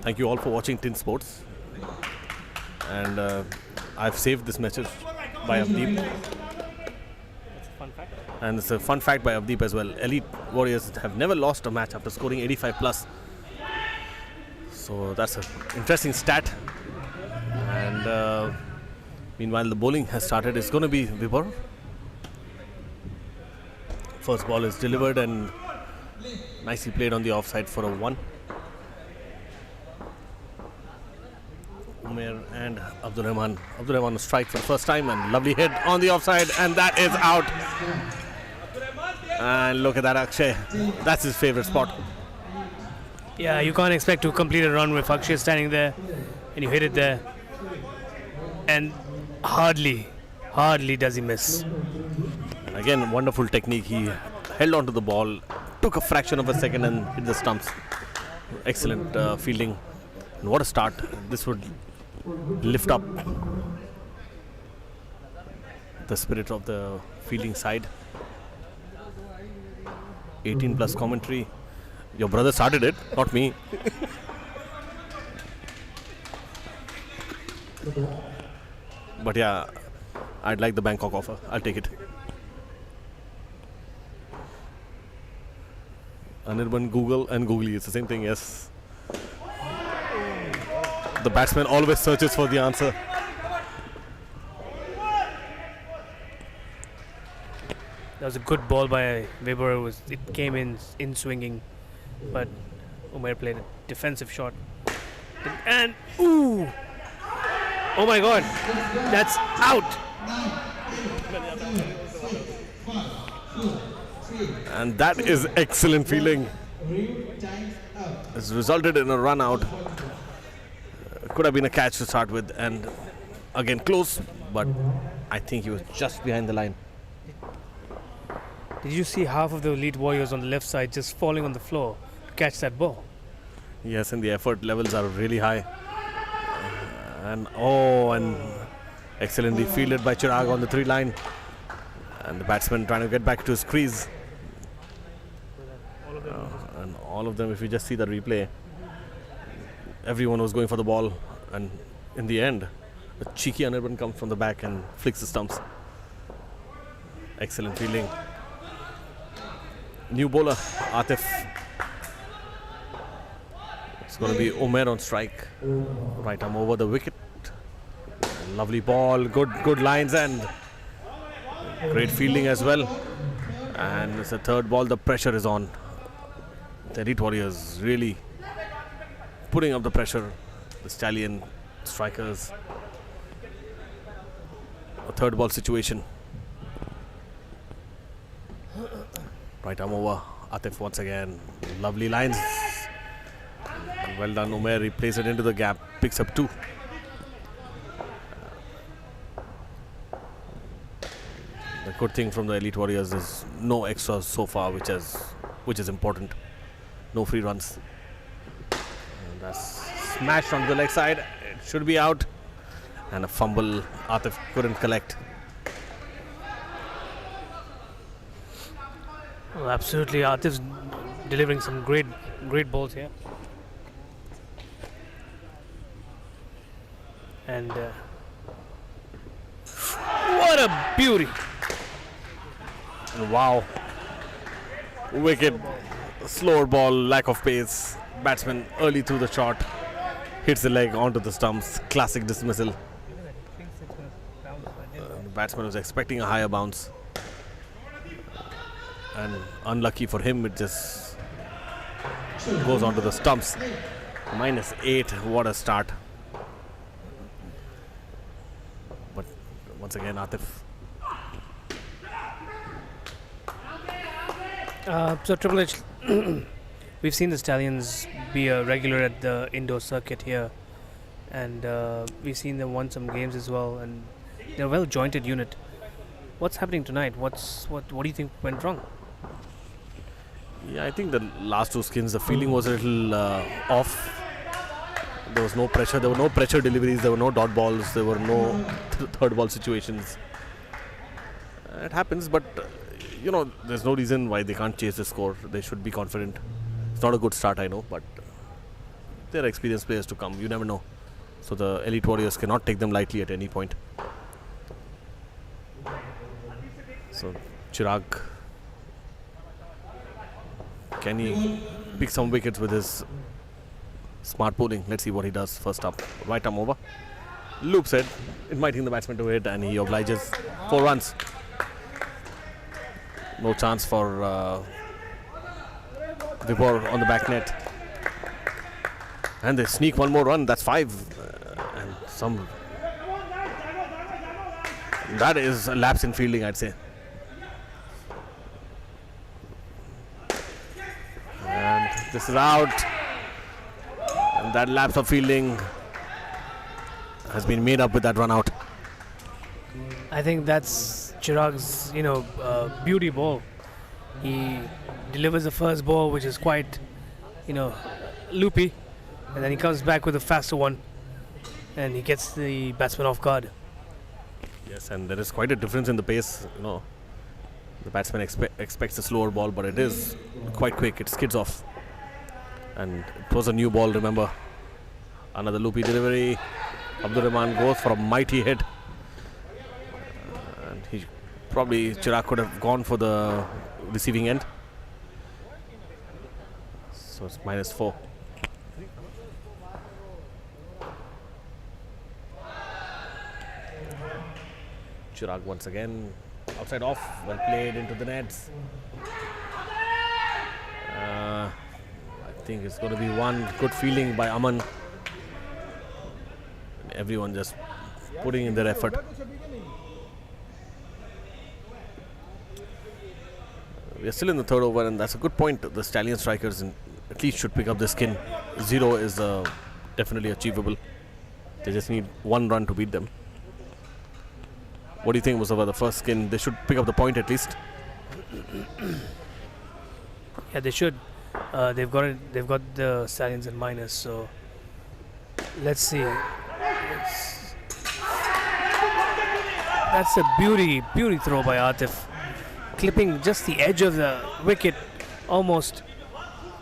thank you all for watching Insportz. And I've saved this message by Avdeep. And it's a fun fact by Avdeep as well. Elite Warriors have never lost a match after scoring 85 plus. So that's an interesting stat. And meanwhile, the bowling has started. It's going to be Vibhor. First ball is delivered and nicely played on the offside for a 1. Umair and Abdul Rahman. Abdul Rahman strike for the first time and lovely hit on the offside, and that is out. And look at that, Akshay. That's his favorite spot. Yeah, you can't expect to complete a run with Akshay standing there and you hit it there. And hardly does he miss. And again, wonderful technique. He held onto the ball, took a fraction of a second and hit the stumps. Excellent fielding. And what a start. This would lift up the spirit of the fielding side. 18 plus commentary. Your brother started it, not me. But yeah, I'd like the Bangkok offer. I'll take it. Anirban, Google and Googly. It's the same thing, yes. The batsman always searches for the answer. That was a good ball by Weber. It came in swinging, but Umair played a defensive shot. And ooh! Oh my God! That's out! And that is excellent fielding. It's resulted in a run out. Could have been a catch to start with, and again close, but I think he was just behind the line. Did you see half of the elite warriors on the left side just falling on the floor to catch that ball? Yes, and the effort levels are really high. And excellently fielded by Chirag on the 3 line. And the batsman trying to get back to his crease. And all of them, if you just see the replay, everyone was going for the ball. And in the end, a cheeky Anirban comes from the back and flicks the stumps. Excellent fielding. New bowler, Atif. It's going to be Umair on strike. Right arm over the wicket. Lovely ball, good lines and great fielding as well. And it's the third ball, the pressure is on. The elite warriors really putting up the pressure. The Stallion strikers. A third ball situation. Right arm over, Atif once again. Lovely lines. Well done, Umair. He plays it into the gap, picks up 2. The good thing from the elite warriors is no extras so far, which is important. No free runs. And that's smashed onto the leg side. It should be out. And a fumble. Atif couldn't collect. Well, absolutely, Atif's delivering some great balls here. And what a beauty! And wow. Wicked, slower ball, lack of pace. Batsman early through the shot. Hits the leg onto the stumps. Classic dismissal. The batsman was expecting a higher bounce. And unlucky for him, it just goes onto the stumps. -8, what a start. But once again, Atif. So Triple H, we've seen the Stallions be a regular at the indoor circuit here, and we've seen them won some games as well, and they're a well-jointed unit. What's happening tonight? What do you think went wrong? Yeah, I think the last 2 skins, the feeling was a little off. There was no pressure. There were no pressure deliveries. There were no dot balls. There were no third ball situations. It happens, but there's no reason why they can't chase the score. They should be confident. It's not a good start, I know, but they're experienced players to come. You never know. So the elite warriors cannot take them lightly at any point. So Chirag, can he pick some wickets with his smart bowling? Let's see what he does first up. Right arm over. Loops it, inviting the batsman to hit, and he obliges 4 runs. No chance for Vibor on the back net. And they sneak 1 more run, that's 5. And that is a lapse in fielding, I'd say. This is out. And that lapse of fielding has been made up with that run out. I think that's Chirag's, beauty ball. He delivers the first ball, which is quite, loopy, and then he comes back with a faster one, and he gets the batsman off guard. Yes, and there is quite a difference in the pace. The batsman expects a slower ball, but it is quite quick. It skids off. And it was a new ball, remember. Another loopy delivery. Abdur Rahman goes for a mighty hit. And Chirag could have gone for the receiving end. So it's -4. Chirag once again. Outside off, well played into the nets. I think it's going to be one good fielding by Aman. Everyone just putting in their effort. We are still in the third over, and that's a good point. The Stallion strikers at least should pick up the skin. 0 is definitely achievable. They just need 1 run to beat them. What do you think, Mustafa? The first skin, they should pick up the point at least. Yeah, they should. They've got the Stallions in minus, so let's see. That's a beauty throw by Atif, clipping just the edge of the wicket. Almost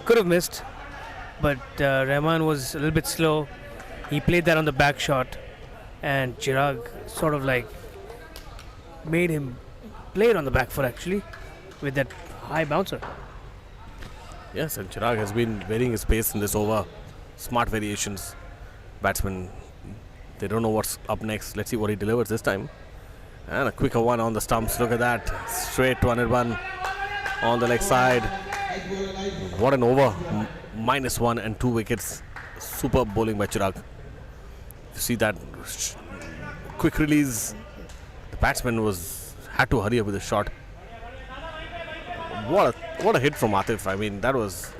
could have missed, but Rahman was a little bit slow. He played that on the back shot, and Chirag sort of like made him play it on the back foot actually with that high bouncer. Yes, and Chirag has been varying his pace in this over. Smart variations. Batsmen, they don't know what's up next. Let's see what he delivers this time. And a quicker one on the stumps. Look at that. Straight to Anirban on the leg side. What an over. -1 and 2 wickets. Superb bowling by Chirag. You see that quick release. The batsman had to hurry up with the shot. What a hit from Atif. I mean, that was...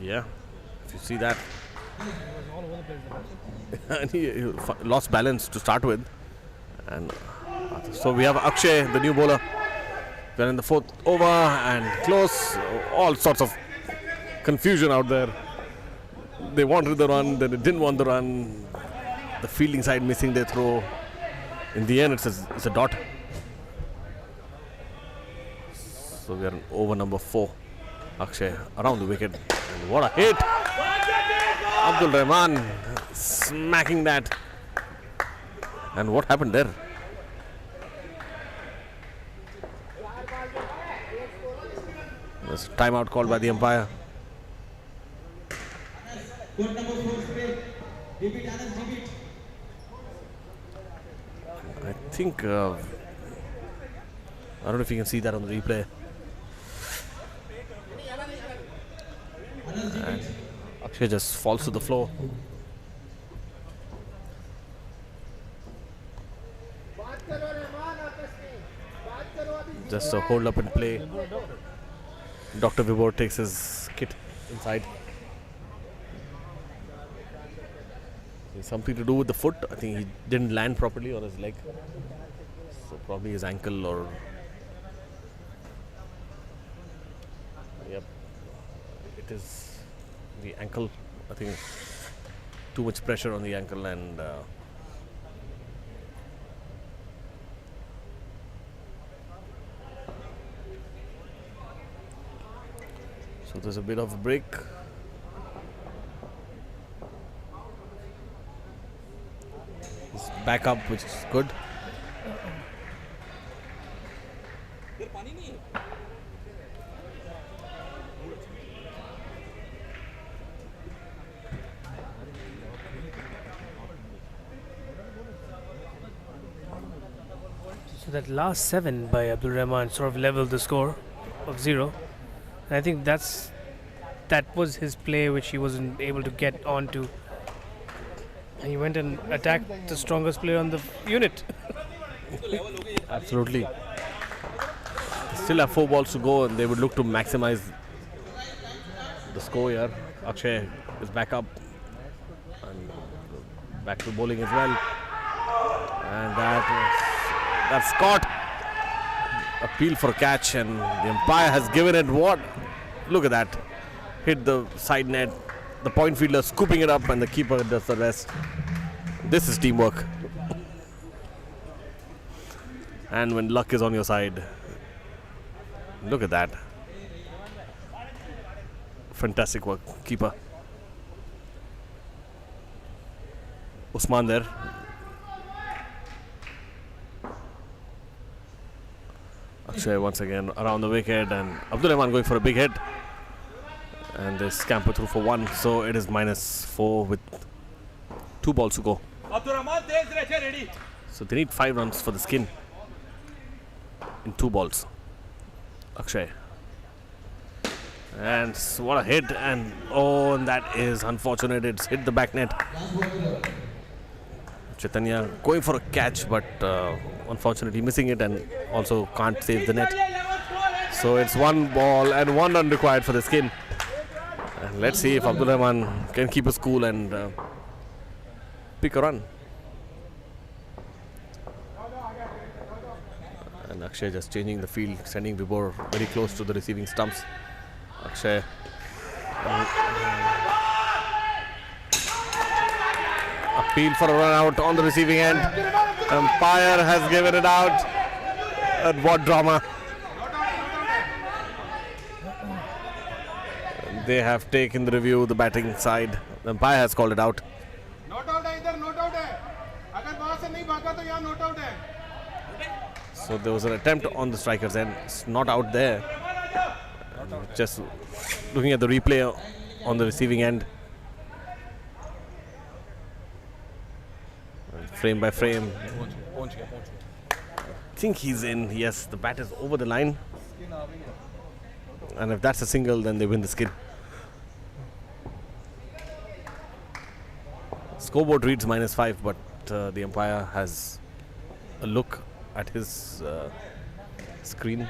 Yeah, if you see that. And he lost balance to start with. And so we have Akshay, the new bowler. They're in the 4th over and close. All sorts of confusion out there. They wanted the run, then they didn't want the run. The fielding side missing their throw. In the end, it's a dot. So we are in over number 4. Akshay around the wicket. And what a hit! Abdul Rahman smacking that. And what happened there? There's a timeout called by the umpire. I think I don't know if you can see that on the replay. And Akshay just falls to the floor. Just a hold up and play. Dr. Vibor takes his kit inside. Something to do with the foot. I think he didn't land properly on his leg. So probably his ankle or... Yep. It is the ankle. I think too much pressure on the ankle and... So there's a bit of a break. He's back up, which is good. So that last 7 by Abdul Rahman sort of leveled the score of 0. And I think that was his play which he wasn't able to get onto. And he went and attacked the strongest player on the unit. Absolutely. still have 4 balls to go, and they would look to maximize the score here. Akshay is back up and back to bowling as well, and that's caught. Appeal for catch, and the umpire has given it. What? Look at that! Hit the side net. The point fielder scooping it up, and the keeper does the rest. This is teamwork. And when luck is on your side, look at that. Fantastic work, keeper. Usman there. Akshay once again around the wicket, and Abdul Rahman going for a big hit. And they scamper through for 1, so it is -4 with 2 balls to go. So they need 5 runs for the skin in 2 balls. Akshay. And what a hit, and and that is unfortunate. It's hit the back net. Chaitanya going for a catch, but unfortunately missing it, and also can't save the net. So it's 1 ball and 1 run required for the skin. And let's see if Abdul Rahman can keep his cool and pick a run. And Akshay just changing the field, sending Vibor very close to the receiving stumps. Akshay. Appeal for a run out on the receiving end. Umpire has given it out. And what drama. They have taken the review, the batting side. The umpire has called it out. So there was an attempt on the striker's end. It's not out there. Just looking at the replay on the receiving end. Frame by frame. I think he's in. Yes, the bat is over the line. And if that's a single, then they win the skin. Scoreboard reads -5, but the umpire has a look at his screen.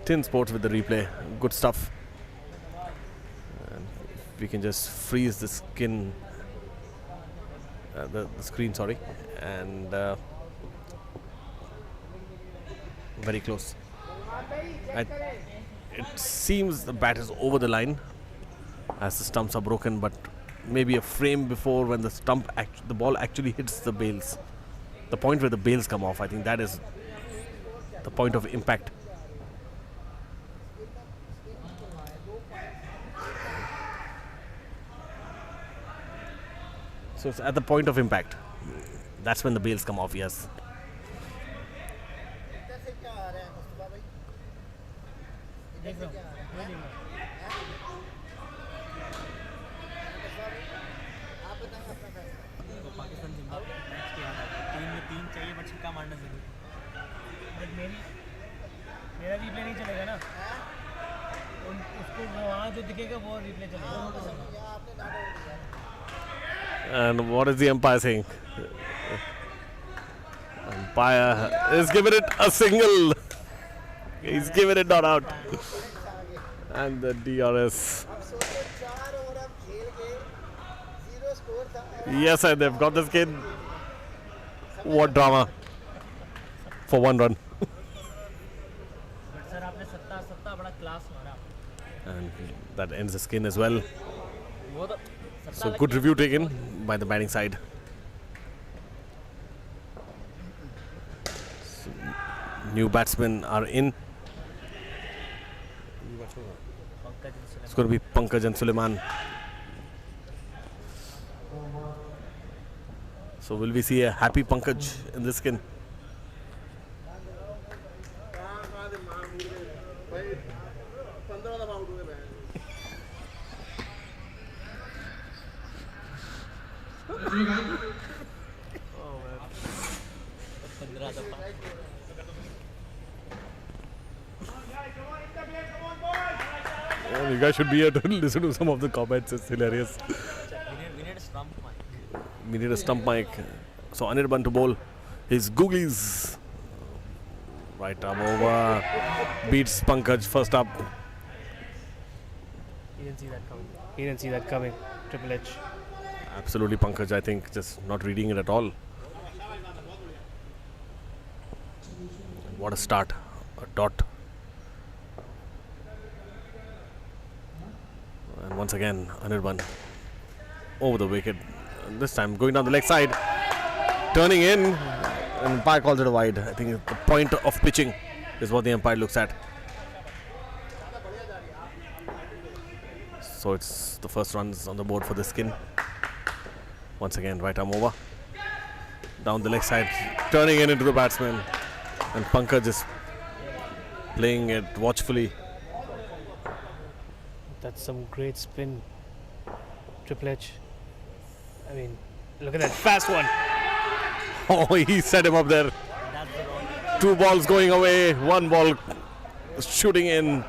Insportz with the replay. Good stuff. And we can just freeze the skin, the screen, sorry, and very close. It seems the bat is over the line as the stumps are broken, but maybe a frame before, when the ball actually hits the bails, the point where the bails come off, I think that is the point of impact. So it's at the point of impact. That's when the bails come off, yes. मेरा replay नहीं चलेगा ना, उसको वहाँ जो दिखेगा वो replay चलेगा. And what is the umpire saying? Umpire is giving it a single. He's giving it not out. And the DRS. Yes, and they've got the skin. What drama for 1 run. And that ends the skin as well. So good review taken by the batting side. So new batsmen are in. It's going to be Pankaj and Suleiman. So will we see a happy Pankaj in this skin? You guys should be here to listen to some of the comments. It's hilarious. We need a stump mic. We need a stump mic. So Anirban to bowl his googlies. Right arm over. Beats Pankaj first up. He didn't see that coming. He didn't see that coming. Triple H. Absolutely, Pankaj, I think, just not reading it at all. What a start. A dot. And once again, Anirban over the wicket. And this time going down the leg side. Turning in. And umpire calls it a wide. I think the point of pitching is what the umpire looks at. So it's the first runs on the board for the skin. Once again, right arm over. Down the leg side. Turning in into the batsman. And Pankaj is playing it watchfully. That's some great spin. Triple H. I mean, look at that fast one. Oh, he set him up there. 2 balls going away. 1 ball shooting in.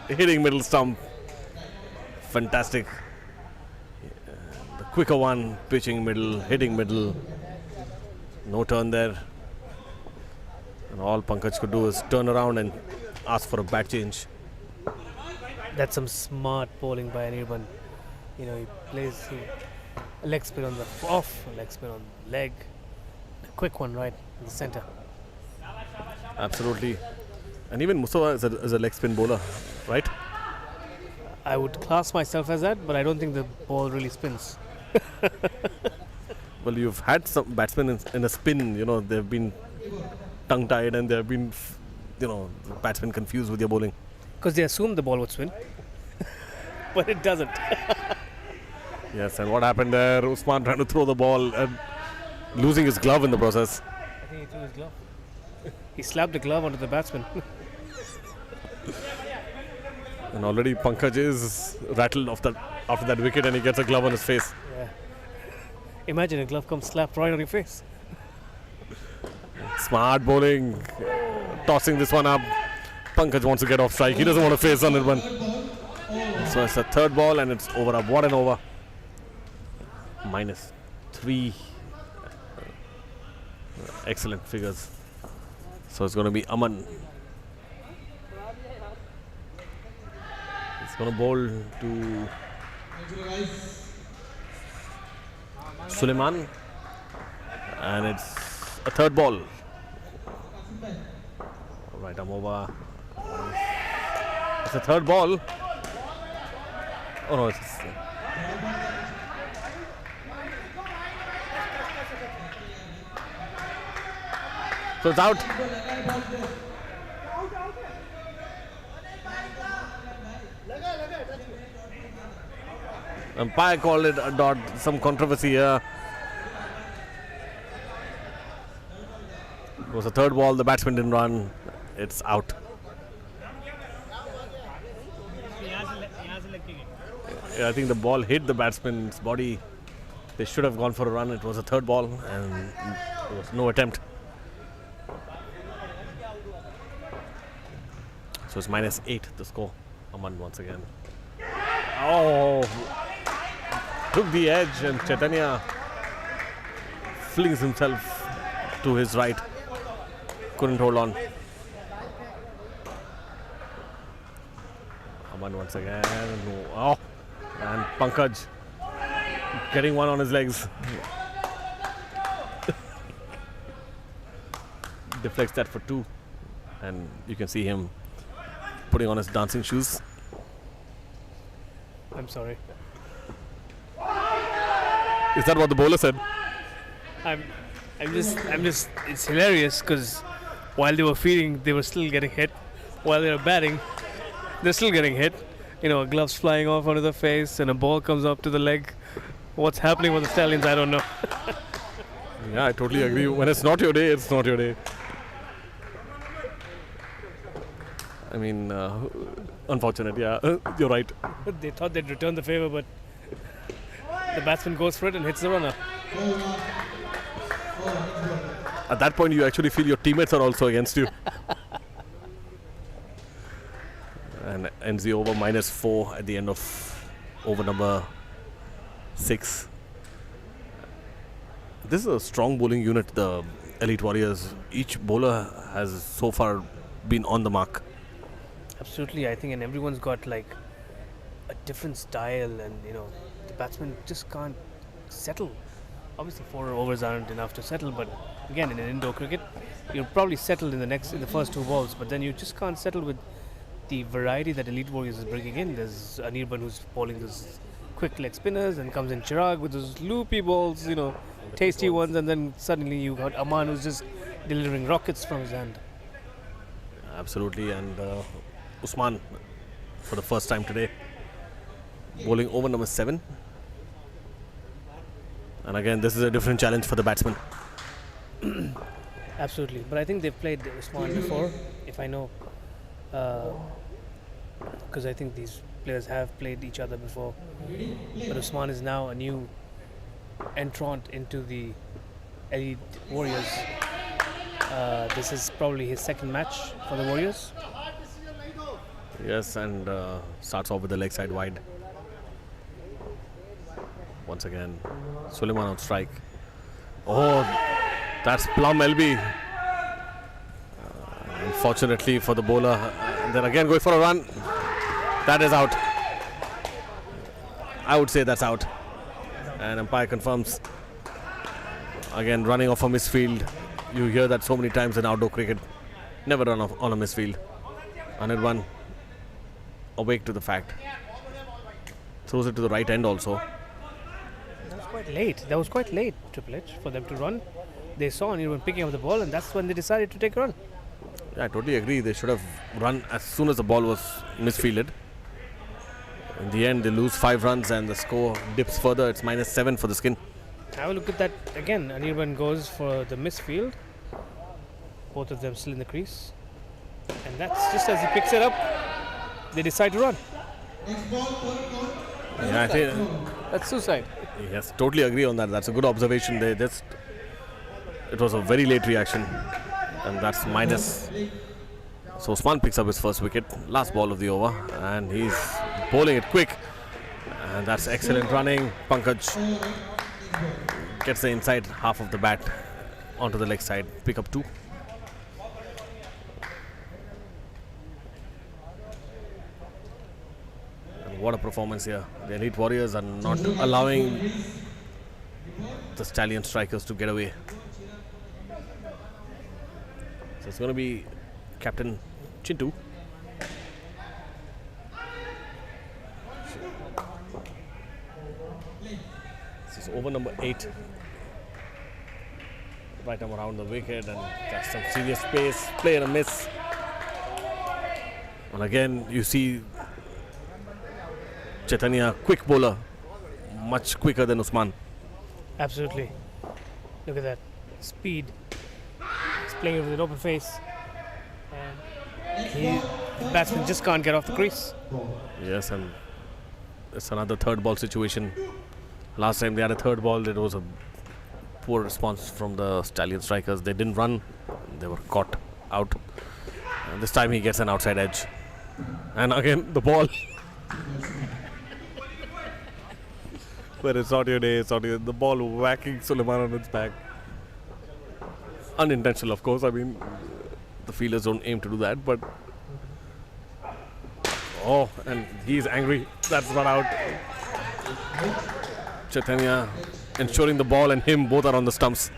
Hitting middle stump. Fantastic. The quicker one. Pitching middle. Hitting middle. No turn there. And all Pankaj could do is turn around and ask for a bat change. That's some smart bowling by Anirban. You know, he plays a leg spin on the off, a leg spin on the leg. A quick one right in the center. Absolutely. And even Mustafa is a leg spin bowler, right? I would class myself as that, but I don't think the ball really spins. Well, you've had some batsmen in a spin, you know, they've been tongue-tied and they've been, you know, batsmen confused with your bowling. Because they assumed the ball would spin. But it doesn't. Yes, and what happened there? Usman trying to throw the ball and losing his glove in the process. I think he threw his glove. He slapped the glove onto the batsman. And already Pankaj is rattled after that wicket and he gets a glove on his face. Yeah. Imagine a glove comes slapped right on your face. Smart bowling. Tossing this one up. Pankaj wants to get off strike. He doesn't want to face on it one. So it's a third ball and it's over up. What an over. -3. Excellent figures. So it's going to be Aman. He's going to bowl to Suleiman. And it's a third ball. Right arm over. It's a third ball. Oh no, it's so it's out. Umpire called it a dot. Some controversy here. It was a third ball. The batsman didn't run. It's out. Yeah, I think the ball hit the batsman's body. They should have gone for a run. It was a third ball and there was no attempt. So it's -8 the score. Aman once again. Oh, took the edge and Chaitanya flings himself to his right. Couldn't hold on. Aman once again. Oh, and Pankaj getting one on his legs. Deflects that for 2. And you can see him putting on his dancing shoes. I'm sorry. Is that what the bowler said? I'm just. It's hilarious because while they were fielding, they were still getting hit. While they were batting, they're still getting hit. You know, gloves flying off onto the face, and a ball comes up to the leg. What's happening with the Stallions? I don't know. Yeah, I totally agree. When it's not your day, it's not your day. I mean, unfortunate. Yeah, you're right. They thought they'd return the favor, but the batsman goes for it and hits the runner. At that point, you actually feel your teammates are also against you. And ends the over -4 at the end of over number 6. This is a strong bowling unit, the Elite Warriors. Each bowler has so far been on the mark. Absolutely, I think, and everyone's got like a different style, and the batsmen just can't settle. Obviously, 4 overs aren't enough to settle, but again, in an indoor cricket, you'll probably settle in the first 2 balls, but then you just can't settle with the variety that Elite Warriors is bringing in. There's Anirban who's bowling those quick leg spinners, and comes in Chirag with those loopy balls, tasty ones, and then suddenly you got Aman who's just delivering rockets from his hand. Absolutely, and Usman for the first time today bowling over number 7. And again, this is a different challenge for the batsman. Absolutely, but I think they've played Usman before, if I know, because I think these players have played each other before. But Usman is now a new entrant into the Elite Warriors. This is probably his second match for the Warriors. Yes, and starts off with the leg side wide. Once again, Suleiman on strike. Oh, that's plum LB. Unfortunately for the bowler, they're again going for a run. That is out. I would say that's out. And umpire confirms. Again, running off a misfield. You hear that so many times in outdoor cricket. Never run off on a misfield. Anirban awake to the fact. Throws it to the right end also. That was quite late, Triple H, for them to run. They saw Anirban picking up the ball, and that's when they decided to take a run. Yeah, I totally agree. They should have run as soon as the ball was misfielded. In the end, they lose 5 runs and the score dips further. It's -7 for the Skin. Have a look at that again. Anirban goes for the misfield. Both of them still in the crease. And that's just as he picks it up, they decide to run. Yeah, I think, That's suicide. yes, totally agree on that. That's a good observation. It was a very late reaction, and that's minus. So Usman picks up his first wicket, last ball of the over, and he's bowling it quick, and that's excellent running. Pankaj gets the inside half of the bat onto the leg side, pick up 2. And what a performance here. The Elite Warriors are not allowing the Stallion strikers to get away. So it's going to be Captain Chintu. This is over number 8. Right arm around the wicket, and that's some serious pace. Play and a miss. And again, you see Chaitanya, quick bowler, much quicker than Usman. Absolutely. Look at that. Speed. He's playing with an open face. And the batsman just can't get off the crease. Yes, and it's another third ball situation. Last time they had a third ball, there was a poor response from the Stallion strikers. They didn't run, they were caught out. And this time he gets an outside edge. And again, the ball. But it's not your day, it's not your, the ball whacking Suleiman on its back. Unintentional, of course. I mean, the fielders don't aim to do that, but oh, and he's angry. That's not out. Chaitanya ensuring the ball and him both are on the stumps.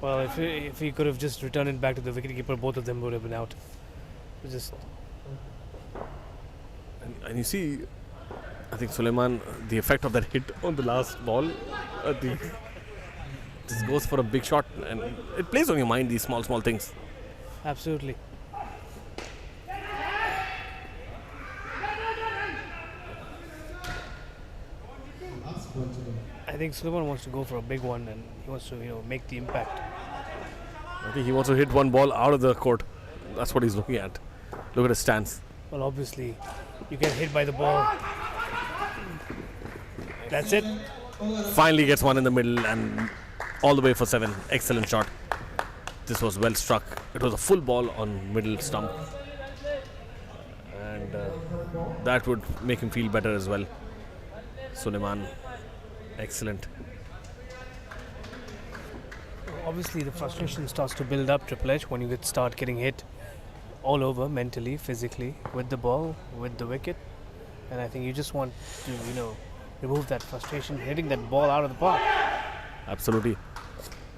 Well, if he could have just returned it back to the wicketkeeper, both of them would have been out. Just And you see, I think Suleiman, the effect of that hit on the last ball, this goes for a big shot, and it plays on your mind, these small things. absolutely. I think Suleiman wants to go for a big one, and he wants to, make the impact. I think he wants to hit one ball out of the court. That's what he's looking at. Look at his stance. Well, obviously, you get hit by the ball. That's it. Finally gets one in the middle and all the way for 7. Excellent shot. This was well struck. It was a full ball on middle stump. And that would make him feel better as well. Suleiman, excellent. Obviously, the frustration starts to build up, Triple H, when you start getting hit. all over mentally, physically, with the ball, with the wicket, and I think you just want to, remove that frustration, hitting that ball out of the park. Absolutely.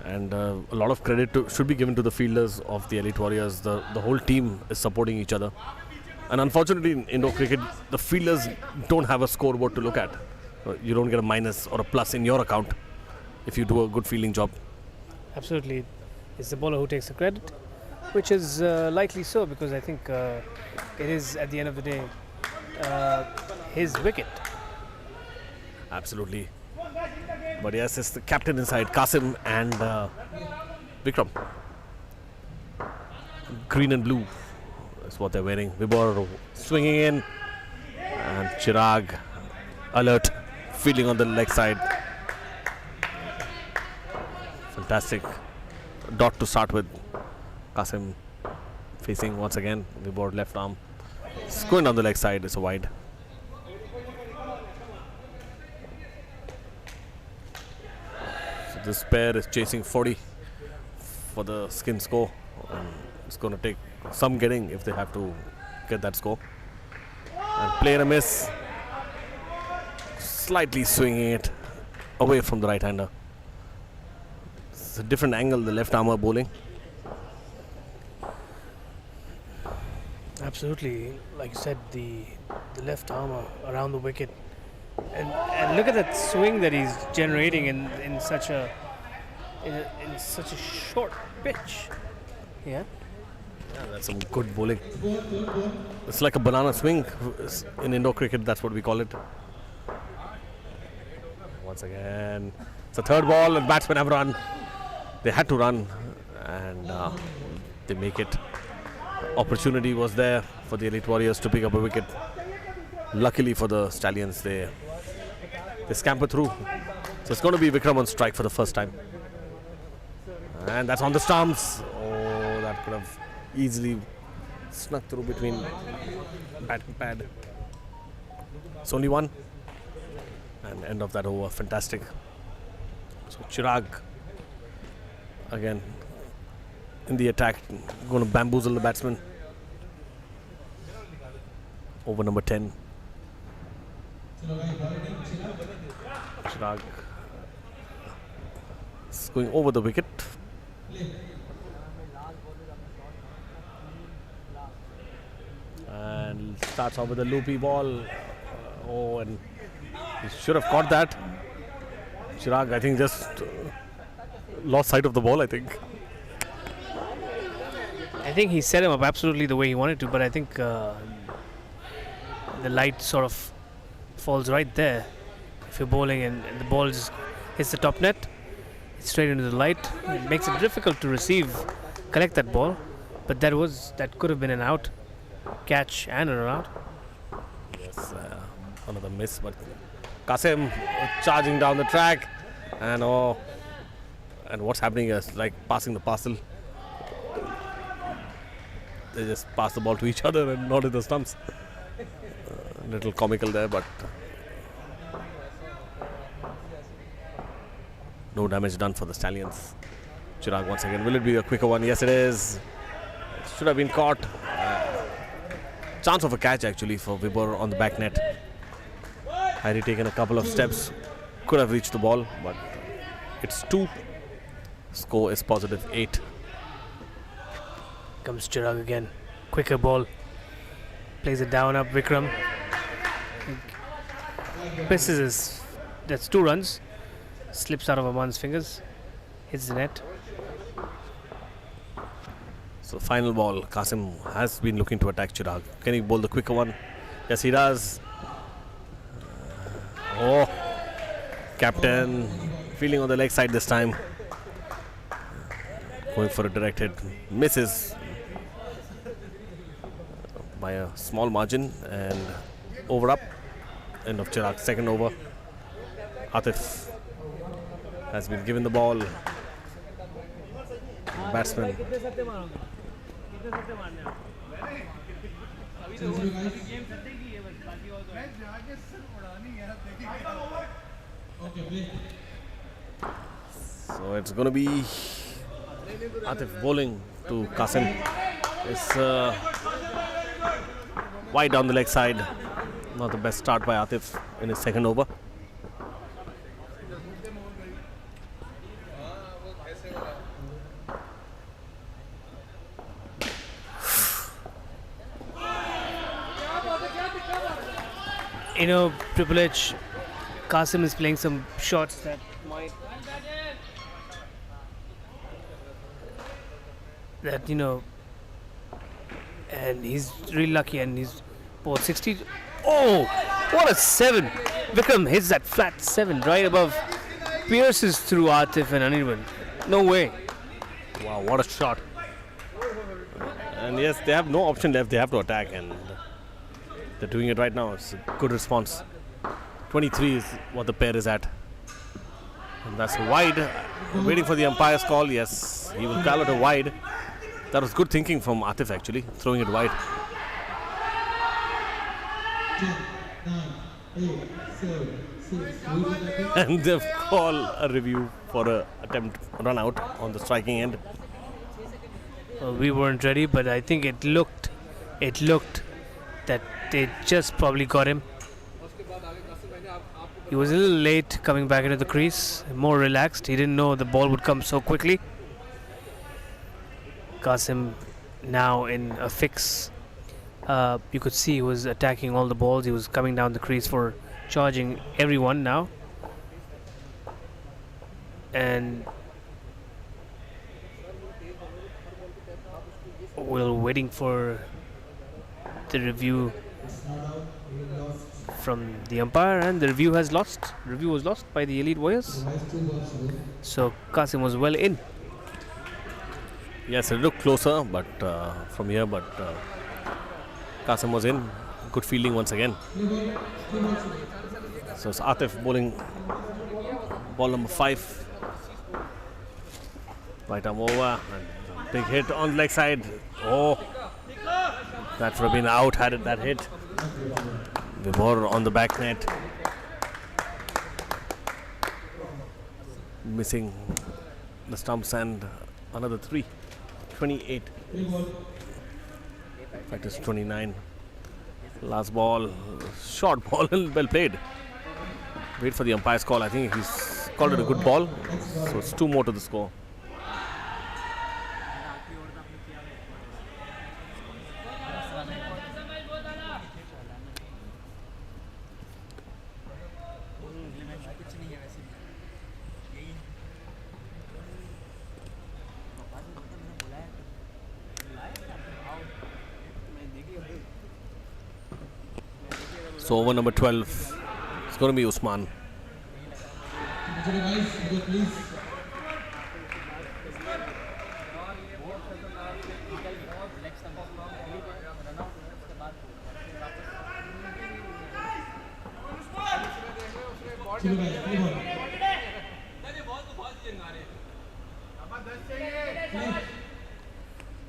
And a lot of credit should be given to the fielders of the Elite Warriors. The whole team is supporting each other. And unfortunately, in indoor cricket, the fielders don't have a scoreboard to look at. You don't get a minus or a plus in your account if you do a good fielding job. Absolutely. It's the bowler who takes the credit, which is likely so, because I think it is, at the end of the day, his wicket. Absolutely. But yes, it's the captain inside, Qasim and Vikram. Green and blue is what they're wearing. Vibor swinging in, and Chirag alert, fielding on the leg side. Fantastic dot to start with. Qasim facing once again. Vibor left arm. It's going down the leg side. It's a wide. So this pair is chasing 40 for the skin score. And it's going to take some getting if they have to get that score. And player a miss. Slightly swinging it away from the right-hander. It's a different angle, the left armer bowling. Absolutely, like you said, the left armour around the wicket, and look at that swing that he's generating in such a short pitch. Yeah, That's some good bowling. It's like a banana swing in indoor cricket. That's what we call it. Once again, it's a third ball, and batsmen have run. They had to run, and they make it. Opportunity was there for the Elite Warriors to pick up a wicket. Luckily for the Stallions, they scamper through. So it's going to be Vikram on strike for the first time. And that's on the stumps. Oh, that could have easily snuck through between bat and pad. It's only one. And end of that over. Fantastic. So Chirag again in the attack, going to bamboozle the batsman. Over number 10. Chirag is going over the wicket. And starts off with a loopy ball. Oh, and he should have caught that. Chirag, I think, just lost sight of the ball, I think. I think he set him up absolutely the way he wanted to, but I think the light sort of falls right there. If you're bowling and the ball just hits the top net, it's straight into the light. It makes it difficult to collect that ball. But that could have been an out, catch and an out. Yes, another miss, but Qasim charging down the track, and what's happening is like passing the parcel. They just pass the ball to each other and not in the stumps. A little comical there, but no damage done for the Stallions. Chirag once again. Will it be a quicker one? Yes, it is. It should have been caught. Chance of a catch actually for Vibor on the back net. Had he taken a couple of steps, could have reached the ball, but it's 2. Score is positive 8. Comes Chirag again. Quicker ball. Plays it down up Vikram. Misses. That's 2 runs. Slips out of Aman's fingers. Hits the net. So final ball. Qasim has been looking to attack Chirag. Can he bowl the quicker one? Yes, he does. Captain feeling on the leg side this time. Going for a direct hit. Misses by a small margin, and over up. End of Chirag's second over. Atif has been given the ball. Batsman. So it's going to be Atif bowling to Qasim. It's wide down the leg side. Not the best start by Atif in his second over. You know, Triple H, Qasim is playing some shots that might, that, you know, and he's really lucky, and he's bought 60. Oh, what a 7. Vikram hits that flat 7 right above, pierces through Atif and Anirban. No way. Wow, what a shot. And yes, they have no option left. They have to attack, and they're doing it right now. It's a good response. 23 is what the pair is at. And that's wide. Waiting for the umpire's call. Yes, he will call it a wide. That was good thinking from Atif, actually, throwing it wide. 10, 9, 8, 7, 6. And they've called a review for a attempt run out on the striking end. We weren't ready, but I think it looked that they just probably got him. He was a little late coming back into the crease, more relaxed. He didn't know the ball would come so quickly. Qasim now in a fix. You could see he was attacking all the balls. He was coming down the crease for charging everyone now. And we're waiting for the review from the umpire, and the review was lost by the Elite Warriors. So Qasim was well in. Yes, it looked closer, but from here, but Qasim was in. Good fielding once again. So it's Atif bowling ball number 5. Right arm over, and big hit on the leg side. Oh, that would have been out had it that hit. Vibhor on the back net. Missing the stumps and another 3. 28. In fact, it's 29. Last ball, short ball, well played. Wait for the umpire's call. I think he's called it a good ball. So it's 2 more to the score. So over number 12, it's going to be Usman.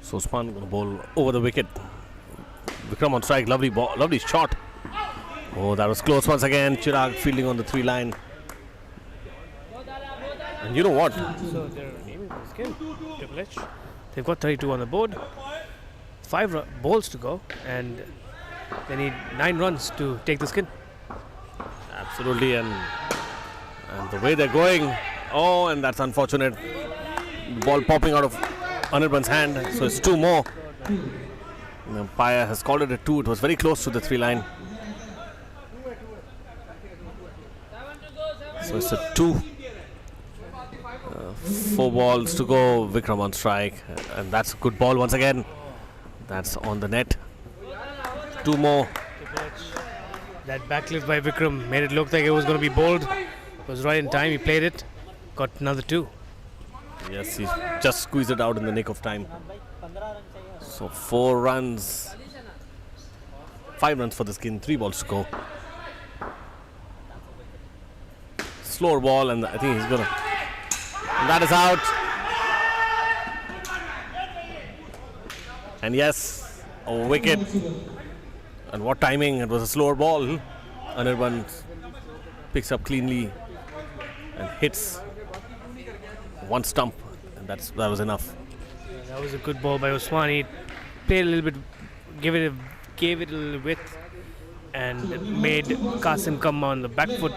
So Usman going to bowl over the wicket. Vikram on strike, lovely ball, lovely shot. Oh, that was close once again. Chirag fielding on the 3 line. And you know what? So they're aiming for the skin. Triple H. They've got 32 on the board. 5 balls to go, and they need 9 runs to take the skin. Absolutely, and the way they're going. Oh, and that's unfortunate. Ball popping out of Anirban's hand. So it's 2 more. The umpire has called it a 2. It was very close to the 3 line. So it's a 2. 4 balls to go. Vikram on strike, and that's a good ball once again. That's on the net. 2 more. That backlift by Vikram made it look like it was going to be bowled. It was right in time. He played it. Got another 2. Yes, he just squeezed it out in the nick of time. So 4 runs. 5 runs for the skin. 3 balls to go. Slower ball, and I think he's gonna. And that is out. And yes, a wicket. And what timing! It was a slower ball. Anirban picks up cleanly and hits 1 stump, and that was enough. That was a good ball by Usman. He played a little bit, gave it a little width, and made Qasim come on the back foot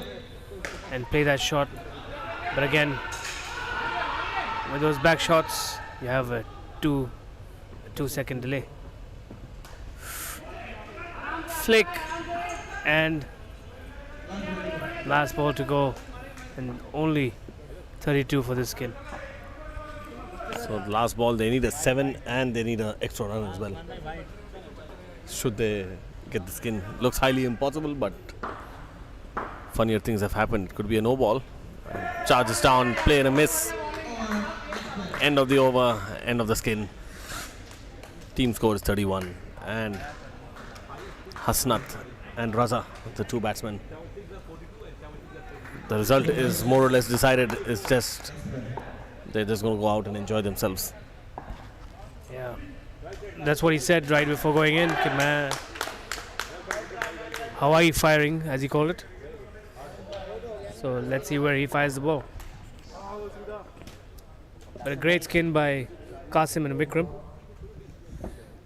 and play that shot. But again, with those back shots, you have a 2-second delay. Flick, and last ball to go, and only 32 for this skin. So the last ball, they need a 7 and they need an extra run as well. Should they get the skin? Looks highly impossible, but funnier things have happened. It could be a no ball. Charges down, play and a miss. End of the over, end of the skin. Team score is 31, and Hasnat and Raza, the two batsmen. The result is more or less decided. It's just they're just going to go out and enjoy themselves. Yeah, that's what he said right before going in. Hawaii firing, as he called it. So let's see where he fires the ball. But a great skin by Qasim and Vikram.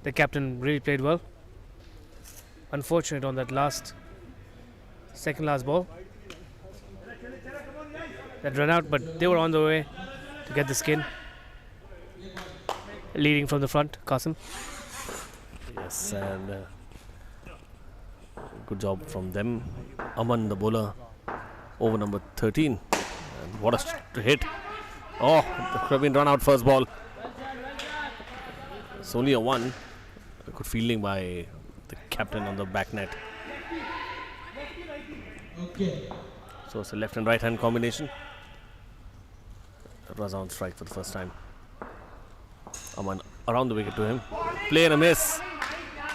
The captain really played well. Unfortunate on that second last ball. That ran out, but they were on the way to get the skin. Leading from the front, Qasim. Yes, and good job from them. Aman, the bowler, over number 13. And what a hit. Oh, the Caribbean run out first ball. It's only a 1. Good fielding by the captain on the back net. So it's a left and right hand combination. Raza on strike for the first time. Aman around the wicket to him. Play and a miss.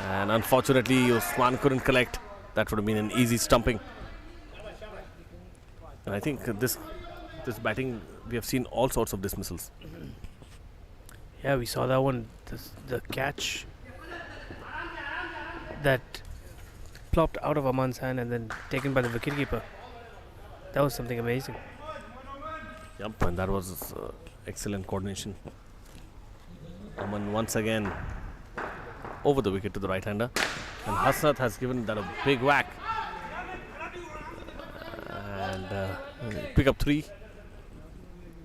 And unfortunately, Usman couldn't collect. That would have been an easy stumping. And I think this batting, we have seen all sorts of dismissals. Yeah, we saw that one. The catch that plopped out of Aman's hand and then taken by the wicketkeeper. That was something amazing. Yep, and that was excellent coordination. Aman once again over the wicket to the right-hander. And Hasnat has given that a big whack. And pick up 3. In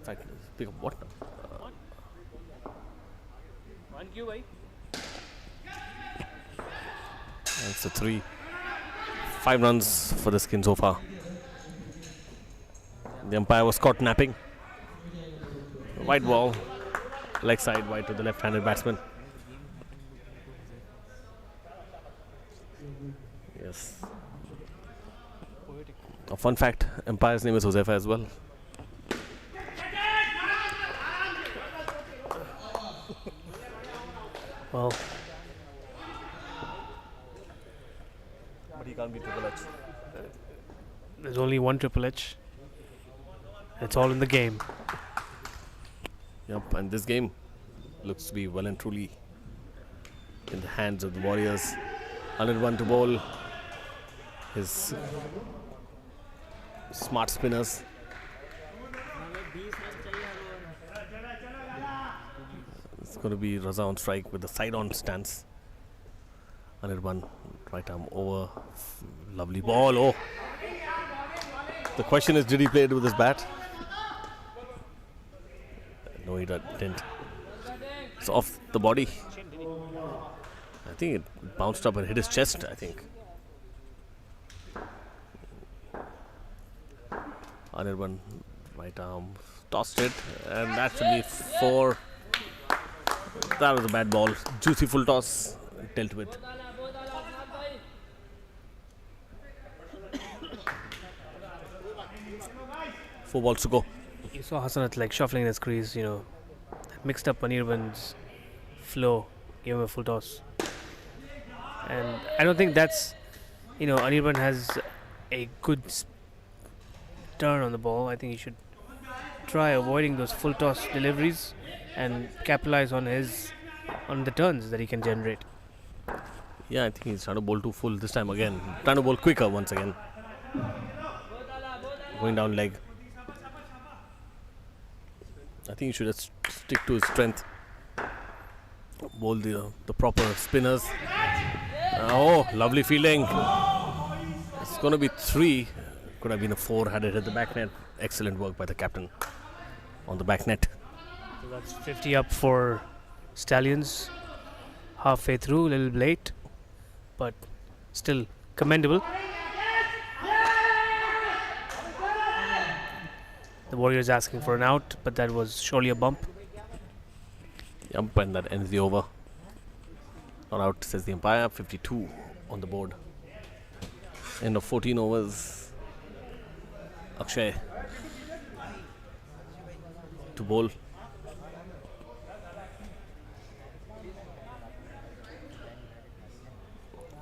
fact, pick up what? That's a 3. 5 runs for the skin so far. The umpire was caught napping. White ball, leg side wide to the left-handed batsman. Yes. A fun fact, umpire's name is Josefa as well. Well, But he can't be Triple H. there's only one Triple H. It's all in the game. Yep, and this game looks to be well and truly in the hands of the Warriors. 101 to bowl. His smart spinners. It's going to be Raza on strike with the side-on stance. 101, right arm over. Lovely ball. Oh, the question is, did he play it with his bat? No, he didn't. It's off the body. I think it bounced up and hit his chest, I think. Anirban, right arm, tossed it, and that should be 4. That was a bad ball. Juicy full toss, dealt with. Four balls to go. You saw Hassanat like shuffling his crease, mixed up Anirban's flow, gave him a full toss. And I don't think that's, Anirban has a good turn on the ball. I think he should try avoiding those full toss deliveries and capitalize on the turns that he can generate. Yeah, I think he's trying to bowl too full this time again. Trying to bowl quicker once again. Going down leg. I think he should just stick to his strength. bowl the proper spinners. Oh, lovely fielding. It's going to be 3. Could have been a 4 had it hit the back net. Excellent work by the captain on the back net. So that's 50 up for Stallions. Halfway through, a little late, but still commendable. The Warriors asking for an out, but that was surely a bump. Yep, and that ends the over. Not out, says the umpire. 52 on the board. End of 14 overs. Akshay to bowl.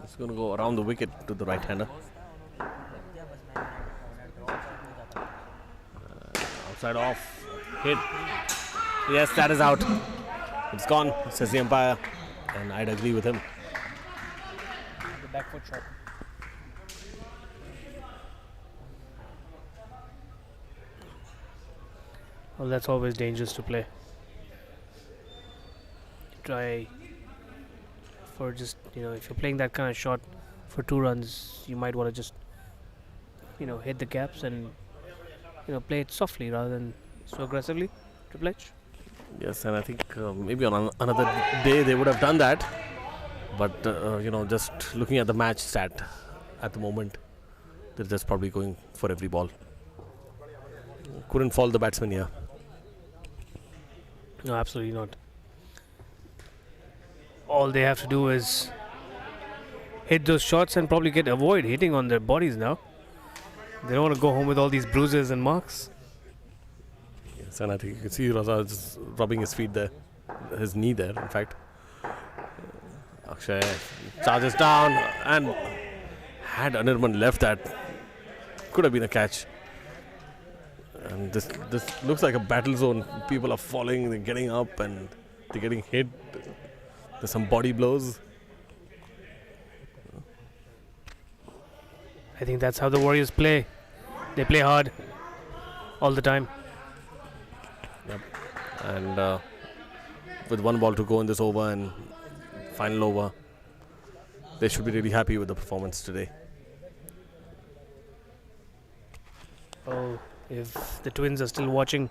It's going to go around the wicket to the right-hander. Outside off. Hit. Yes, that is out. It's gone, says the umpire. And I'd agree with him. The back foot shot. Well, that's always dangerous to play. Try for just, if you're playing that kind of shot for 2 runs, you might want to just, hit the gaps and, play it softly rather than so aggressively. Triple H? Yes, and I think maybe on another day they would have done that. But, just looking at the match stat at the moment, they're just probably going for every ball. Couldn't fault the batsman here. No, absolutely not. All they have to do is hit those shots and probably avoid hitting on their bodies now. They don't want to go home with all these bruises and marks. Yes, and I think you can see Raza just rubbing his feet there, his knee there, in fact. Akshay charges down, and had Anirban left that, could have been a catch. And this looks like a battle zone. People are falling, they're getting up, and they're getting hit. There's some body blows. I think that's how the Warriors play. They play hard all the time. Yep. And with 1 ball to go in this over and final over, they should be really happy with the performance today. Oh, if the Twins are still watching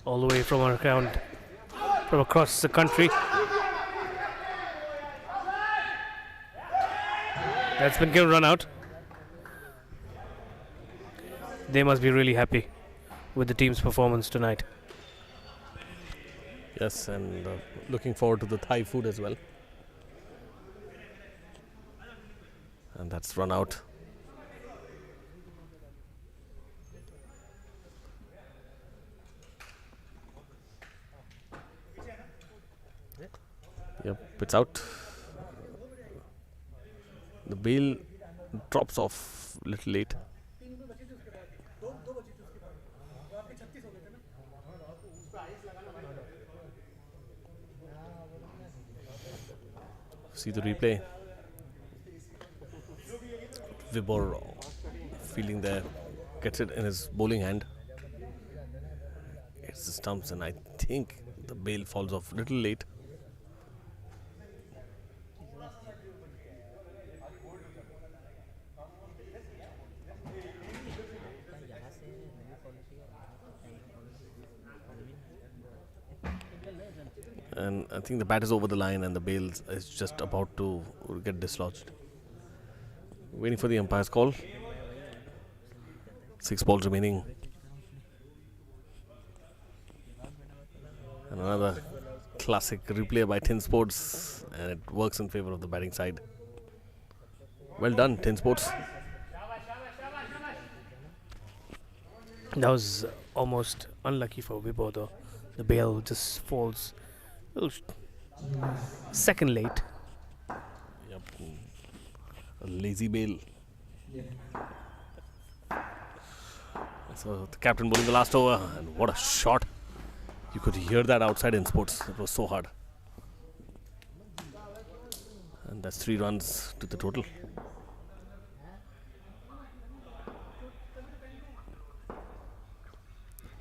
all the way from across the country. That's been given run out. They must be really happy with the team's performance tonight. Yes, and looking forward to the Thai food as well. And that's run out. Yep, it's out. The bail drops off a little late. See the replay. Vibor feeling there, gets it in his bowling hand. Hits the stumps, and I think the bail falls off a little late. And I think the bat is over the line and the bail is just about to get dislodged. Waiting for the umpire's call. 6 balls remaining. And another classic replay by Insportz, and it works in favor of the batting side. Well done, Insportz. That was almost unlucky for Vibor though. The bail just falls a little second late. Yep. A lazy bail. So the captain bowling the last over, and what a shot. You could hear that outside Insportz. It was so hard. And that's 3 runs to the total.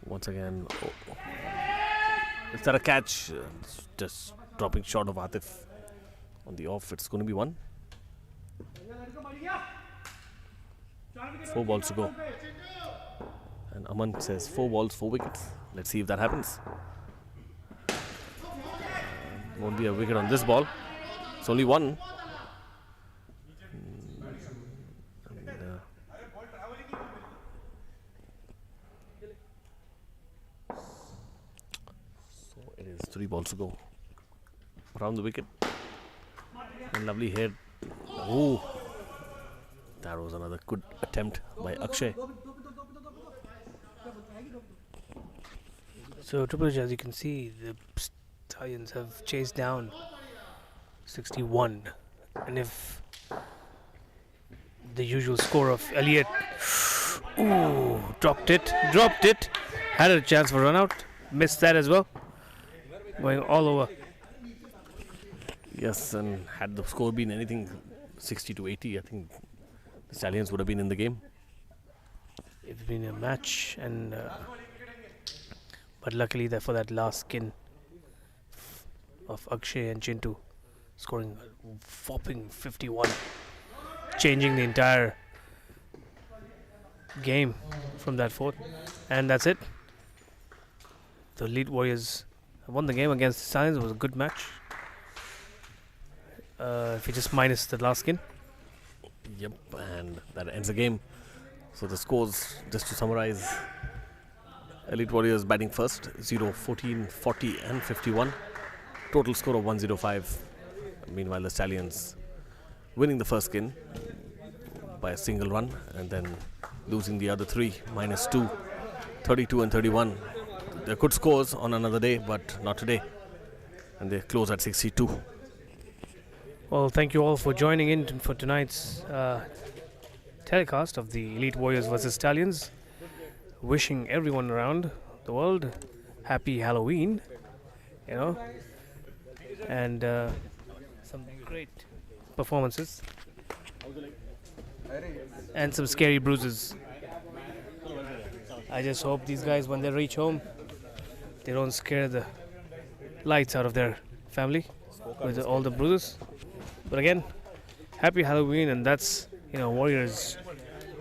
Once again, is that a catch? It's just dropping short of Atif on the off. It's going to be 1. 4 balls to go. And Aman says 4 balls, 4 wickets. Let's see if that happens. Won't be a wicket on this ball. It's only 1. So it is 3 balls to go. Around the wicket. And lovely hit. Oh, that was another good attempt by Akshay. So Triple H, as you can see, the Stallions have chased down 61, and if the usual score of Elliott, ooh, dropped it, had a chance for run out, missed that as well, going all over. Yes, and had the score been anything 60 to 80, I think the Stallions would have been in the game. It's been a match, and but luckily for that last skin of Akshay and Chintu, scoring a whopping 51, changing the entire game from that fort, and that's it. The Elite Warriors won the game against the Stallions. It was a good match. If you just minus the last skin. Yep, and that ends the game. So the scores, just to summarize: Elite Warriors batting first, 0, 14, 40 and 51. Total score of 105. Meanwhile, the Stallions winning the first skin by a single run and then losing the other 3, -2, 32 and 31. They're good scores on another day, but not today. And they close at 62. Well, thank you all for joining in for tonight's telecast of the Elite Warriors versus Stallions. Wishing everyone around the world happy Halloween, and some great performances and some scary bruises. I just hope these guys, when they reach home, they don't scare the lights out of their family with all the bruises. But again, happy Halloween, and that's Warriors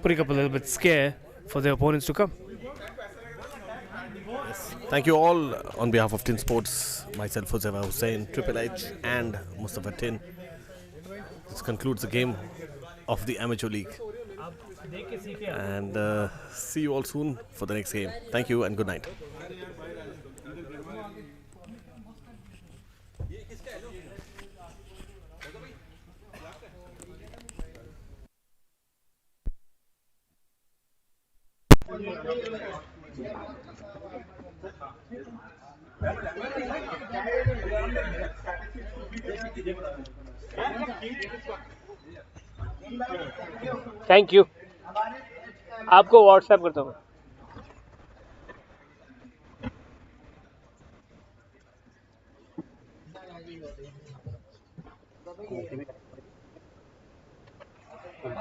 putting up a little bit scare for their opponents to come. Thank you all on behalf of Tin Sports, myself, Huzaifa Hussain, Triple H and Mustafa Tin. This concludes the game of the Amateur League. And see you all soon for the next game. Thank you and good night. Thank you आपको WhatsApp करता हूँ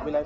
Will I